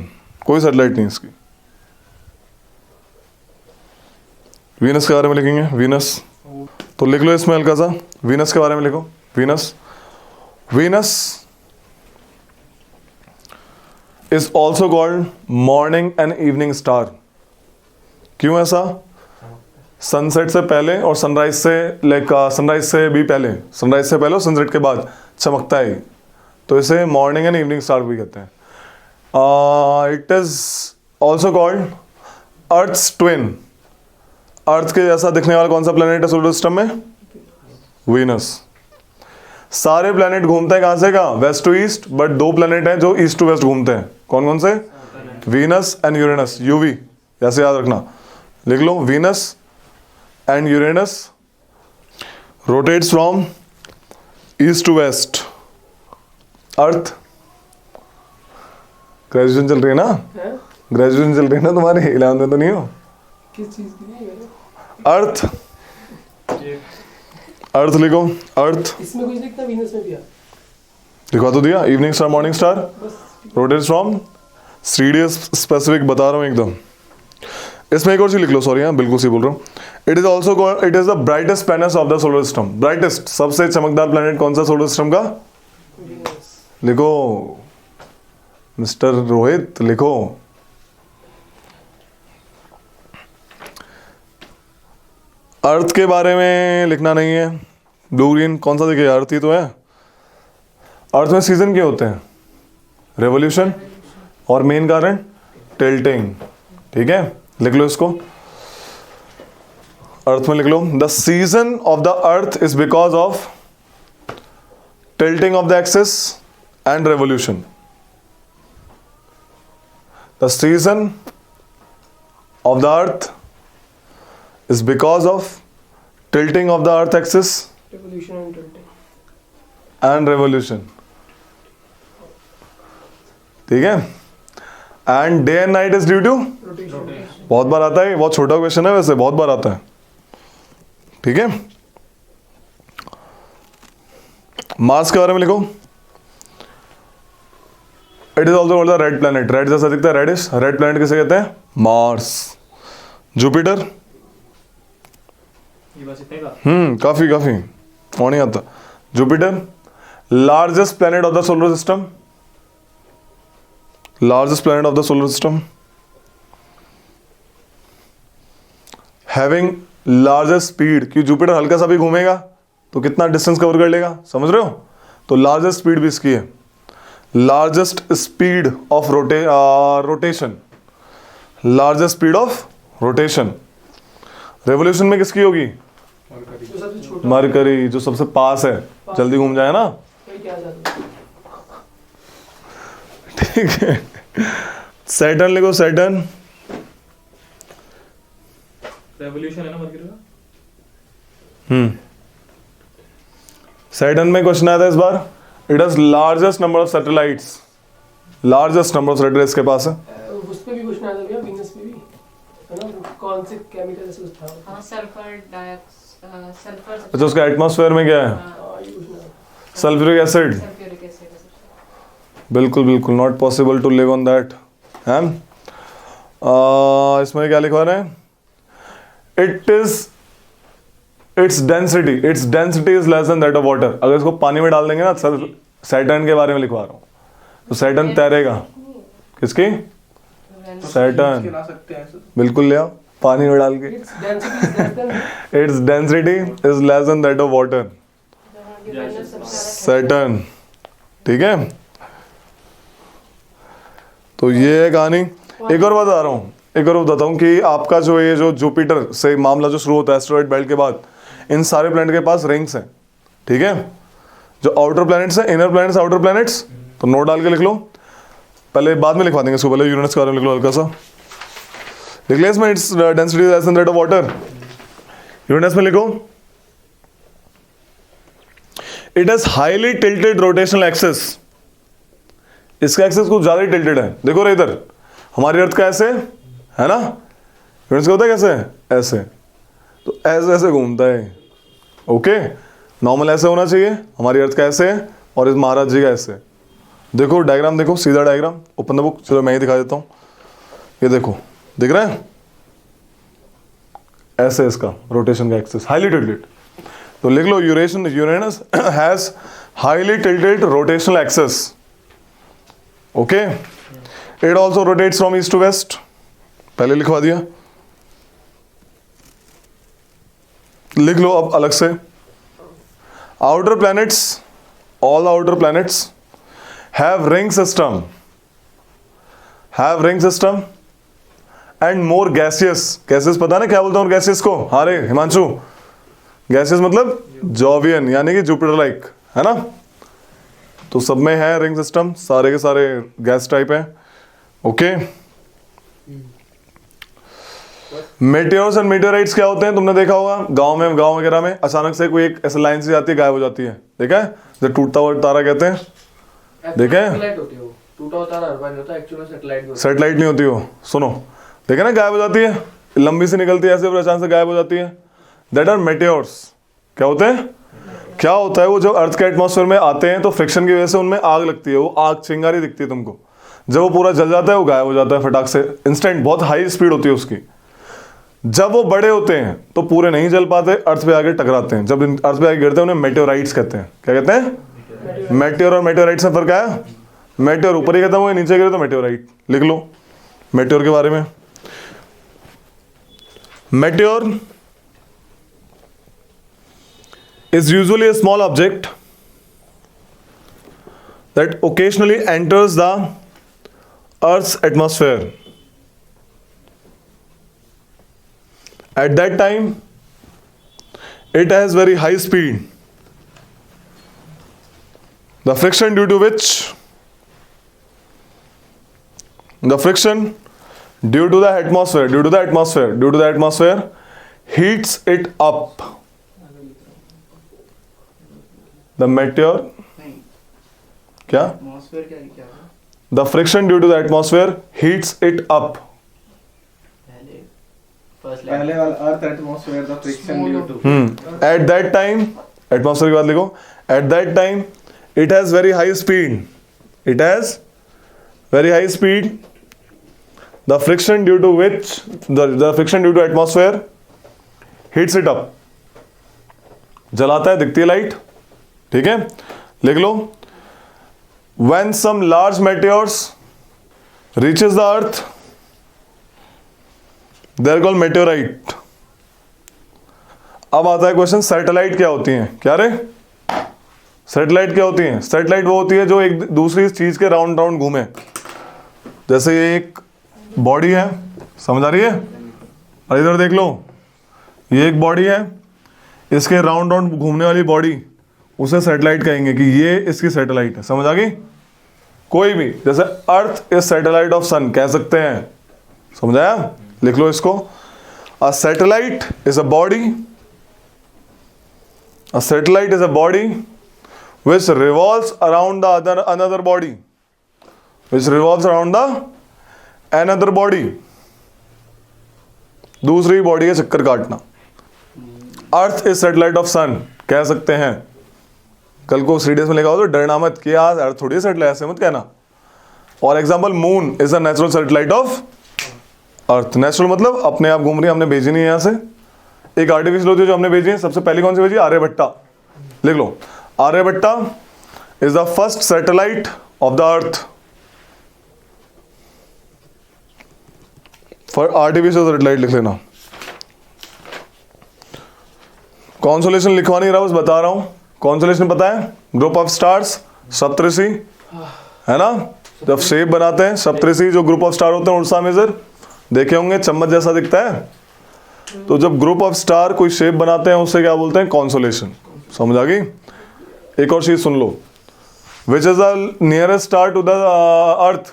कोई सैटेलाइट नहीं इसकी. वीनस के बारे में लिखेंगे. वीनस तो लिख लो इसमें हल्का सा, वीनस के बारे में लिखो. Venus is also called morning and evening star. क्यों ऐसा? सनसेट से पहले और सनराइज से, सनराइज से भी पहले, सनराइज से पहले और सनसेट के बाद चमकता है, तो इसे मॉर्निंग एंड इवनिंग स्टार भी कहते हैं. It is also called Earth's twin. Earth के जैसा दिखने वाला कौन सा प्लेनेट है सोलर सिस्टम में? वीनस. सारे प्लेनेट घूमते हैं कहां से कहां? West to east. But 2 planet हैं जो ईस्ट टू वेस्ट घूमते हैं. कौन कौन से? Venus and Uranus. यूवी ऐसे याद रखना. लिख लो, Venus and Uranus rotates from east to west. Earth, graduation चल रही है ना? ग्रेजुएशन चल रही है ना तुम्हारी? 11th में तो नहीं हो? किस चीज की है? अर्थ. अर्थ लिखो. अर्थ इसमें कुछ लिखता, वीनस में दिया, दिखा तो दिया. Evening star, morning star, rotates from CDS specific बता रहा हूं एकदम. इसमें एक और चीज लिख लो. सॉरी, हाँ बिल्कुल सही बोल रहा हूँ. It is also, it is the brightest planet of the solar system. Brightest, सबसे चमकदार प्लैनेट कौन सा सोलर सिस्टम का? लिखो मिस्टर रोहित, लिखो. अर्थ के बारे में लिखना नहीं है. ब्लू ग्रीन कौन सा देखिए? अर्थ ही तो है. अर्थ में सीजन क्या होते हैं? रेवोल्यूशन. और मेन कारण टिल्टिंग. ठीक है, लिख लो इसको. अर्थ में लिख लो, the season of the Earth is because of tilting of the axis and revolution. The season of the Earth is because of tilting of the earth axis revolution and tilting. and revolution. ठीक है. and day and night is due to Rotation. बहुत बार आता है. बहुत छोटा क्वेश्चन है वैसे, बहुत बार आता है. ठीक है. मार्स के बारे में लिखो. It is also called the red planet. Red जैसा दिखता है, रेडिश. रेड प्लैनेट किसे कहते हैं? मार्स. जुपिटर. ये बस इतने का। काफी काफी और नहीं आता। Jupiter largest planet of the solar system, largest planet of the solar system, having largest speed, कि जुपिटर हल्का सा भी घूमेगा तो कितना डिस्टेंस कवर कर लेगा, समझ रहे हो? तो लार्जेस्ट स्पीड भी इसकी है, largest speed of rotation, largest speed of rotation. Revolution में किसकी होगी? जो सबसे छोटा मरकरी, जो सबसे पास है, जल्दी घूम जाए ना। कोई क्या जाता है। ठीक है, सैटर्न लिखो, सैटर्न। रेवोल्यूशन है ना मरकरी का। सैटर्न में क्वेश्चन आया था इस बार, it has largest number of satellites, largest number of satellites के पास है। उस पे भी क्वेश्चन आया था भैया, वीनस पे भी है ना, कौन से केमिकल से था। हाँ सल्फर सल्फर अच्छा, उसका एटमॉस्फेयर में क्या है? हाँ ये क्वेश्चन आया। Sulphuric acid. Sulphuric acid. बिल्कुल बिल्कुल, not possible to live on that. है इसमें क्या लिखवा रहे हैं? Its density is less than that of water. अगर इसको पानी में डाल देंगे ना, सर सैटर्न के बारे में लिखवा रहा हूँ, तो सैटर्न तैरेगा। किसकी? सैटर्न। खिला सकते हैं ऐसे तो। बिल्कुल ले आओ, पानी में डाल के। Its density is less than it's density is less than that of water, Saturn. ठीक है, तो ये है कहानी। एक और बता रहा हूँ, एक और बताता हूँ कि आपका जो ये जो जुपिटर से मामला जो शुरू होता है एस्टेरॉइड बेल्ट के बाद, इन सारे प्लैनेट के पास रिंग्स हैं। ठीक है, जो आउटर प्लैनेट्स हैं, इनर प्लैनेट्स, आउटर प्लैनेट्स, तो नोट डाल के लिख लो। पहले बाद में लिखवा देंगे, इसको पहले यूरेनस के बारे में लिख लो, हल्का सा लिख लिया इसमें। Its density less than that of water. Uranus में लिखो, it has highly tilted rotational axis. इसका एक्सिस कुछ ज्यादा ही टिल्टेड है। देखो रे इधर, हमारी अर्थ का ऐसे है ना, यूरेनस का होता है कैसे? ऐसे। तो ऐसे ऐसे घूमता है। ओके, नॉर्मल ऐसे होना चाहिए, हमारी अर्थ का ऐसे है, और इस महाराज जी का ऐसे। देखो डायग्राम, देखो सीधा डायग्राम, ओपन द बुक। चलो मैं ही दिखा देता हूँ, ये देखो, दिख रहा है? ऐसे इसका रोटेशन का एक्सिस हाईली टिल्टेड। तो लिख लो, Uranus has highly tilted rotational axis. Okay, it also rotates from east to west, पहले लिखवा दिया। लिख लो अब अलग से, outer planets, all outer planets have ring system and more gaseous. Gases पता ना क्या बोलते हैं गैसेस को? हाँ रे हिमांशु, गैसेस मतलब जॉवियन, यानी कि जुपिटर लाइक, है ना? तो सब में है रिंग सिस्टम, सारे के सारे गैस टाइप है। ओके, मेटेओर्स एंड मेटेओराइट्स क्या होते हैं? तुमने देखा होगा गांव वगैरह में अचानक से कोई एक ऐसे लाइन से जाती है, गायब हो जाती है। देखा है? जो टूटता हुआ तारा कहते हैं, देखे? सैटेलाइट होती है वो, टूटा हुआ तारा हर बार नहीं होता, एक्चुअली सैटेलाइट होता सेटेलाइट नहीं होती हो, सुनो, देखे ना, गायब हो जाती है, लंबी से निकलती है ऐसे, और अचानक से गायब हो जाती है। That are meteors. क्या होते हैं? क्या होता है, वो जब अर्थ के एटमॉस्फेयर में आते हैं तो फ्रिक्शन की वजह से उनमें आग लगती है, वो आग चिंगारी दिखती है तुमको। जब वो पूरा जल जाता है, वो गायब हो जाता है फटाक से, इंस्टेंट, बहुत हाई स्पीड होती है उसकी। जब वो बड़े होते हैं तो पूरे नहीं जल पाते, अर्थ पे आके टकराते हैं। जब अर्थ पे आके गिरते हैं उन्हें मेटेओराइट्स कहते हैं। क्या कहते हैं? मेटेओर और मेटेओराइट से फर्क है? मेटेओर ऊपर ही खत्म हुए, नीचे गिरे तो मेटेओराइट। लिख लो मेटेओर के बारे में। Meteor is usually a small object that occasionally enters the Earth's atmosphere. At that time, it has very high speed. The friction due to the atmosphere heats it up. The meteor, क्या? एटमॉस्फेयर क्या क्या है? The friction due to the atmosphere heats it up. पहले वाला earth atmosphere the friction due to. At that time, atmosphere के बाद लिखो, at that time it has very high speed. It has very high speed. The friction due to atmosphere heats it up. जलाता है, दिखती है लाइट, ठीक है, लिख लो। When some large meteors reaches the earth, they are called meteorite. अब आता है क्वेश्चन, सैटेलाइट क्या होती हैं? क्या रे, सैटेलाइट क्या होती हैं? सैटेलाइट वो होती है जो एक दूसरी चीज के राउंड राउंड घूमे। जैसे ये एक बॉडी है, समझ आ रही है? और इधर देख लो, ये एक बॉडी है, इसके राउंड राउंड घूमने वाली बॉडी, उसे सैटेलाइट कहेंगे कि ये इसकी सैटेलाइट है। समझ आ गई? कोई भी, जैसे अर्थ इज सैटेलाइट ऑफ सन कह सकते हैं, समझाया? लिख लो इसको। A satellite is a body, a satellite is a body which revolves around the another body, which revolves around the another body, दूसरी बॉडी का चक्कर काटना। अर्थ इज सैटेलाइट ऑफ सन कह सकते हैं। कल को सीडीएस में लिखा हो तो डरना मत कि यार अर्थ थोड़ी सैटेलाइट, ऐसे मत कहना। और example, moon is a natural satellite of earth. Natural मतलब अपने आप घूम रही है, हमने भेजी नहीं है यहाँ से। एक आर्टिफिशियल होती है जो हमने भेजी है, सबसे पहली कौन सी भेजी? आर्यभट्टा। लिख लो, Aryabhata is the first satellite of the Earth. For artificial satellite लिख लेना। कॉन्सोलेशन लिखवा नहीं रहा, बस बता रहा हूं। कॉन्सोलेशन पता है? ग्रुप ऑफ स्टार्स, सप्तऋषि, है ना? जब शेप बनाते हैं सप्तऋषि, जो ग्रुप ऑफ स्टार होते हैं, उर्सा मेजर देखे होंगे, चम्मच जैसा दिखता है। तो जब ग्रुप ऑफ स्टार कोई शेप बनाते हैं उसे क्या बोलते हैं? कॉन्सोलेशन। समझ आ गई? एक और चीज सुन लो, which is the nearest star to the Earth?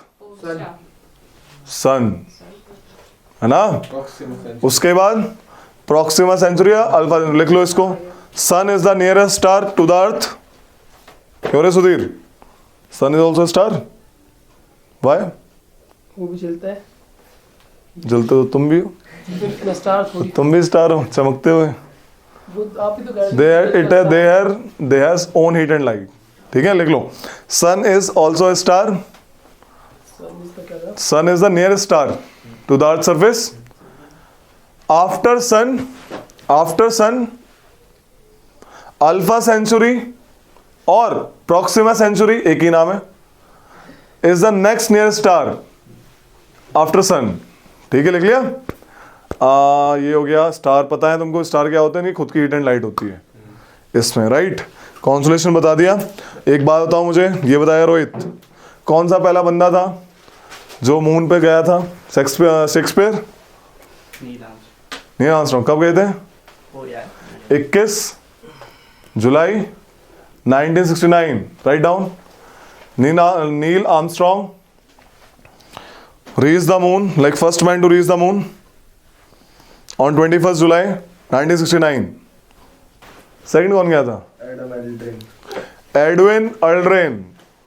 Sun, है ना? उसके बाद प्रॉक्सिमा सेंचुरी, अल्फा। लिख लो इसको, sun is the nearest star to the earth. क्यों रे Sudhir? Sun is also star. Why? वो भी चलता है। जलते तो तुम भी हो, मैं स्टार थोड़ी, तुम भी स्टार हो चमकते हुए। वो आप ही तो कह रहे थे। they has own heat and light, ठीक है? लिख लो, sun is also a star, sun is the nearest star to the earth surface. after sun alpha Centauri और प्रॉक्सिमा सेंचुरी, एक ही नाम है, is the next nearest star after sun. ठीक है, लिख लिया? ये हो गया स्टार। पता है तुमको स्टार क्या होता है? नहीं, खुद की हीट एंड लाइट होती है इसमें, राइट? कॉन्सोलेशन बता दिया। एक बात बताओ मुझे, ये बताया रोहित, कौन सा पहला बंदा था जो मून पे गया था? शेक्सपियर? Neil Armstrong. कब गए थे? 21 जुलाई 1969। Write down. Neil Armstrong reached the moon, like first man to reach the moon on 21st July 1969. Second कौन गया था? Edwin Aldrin.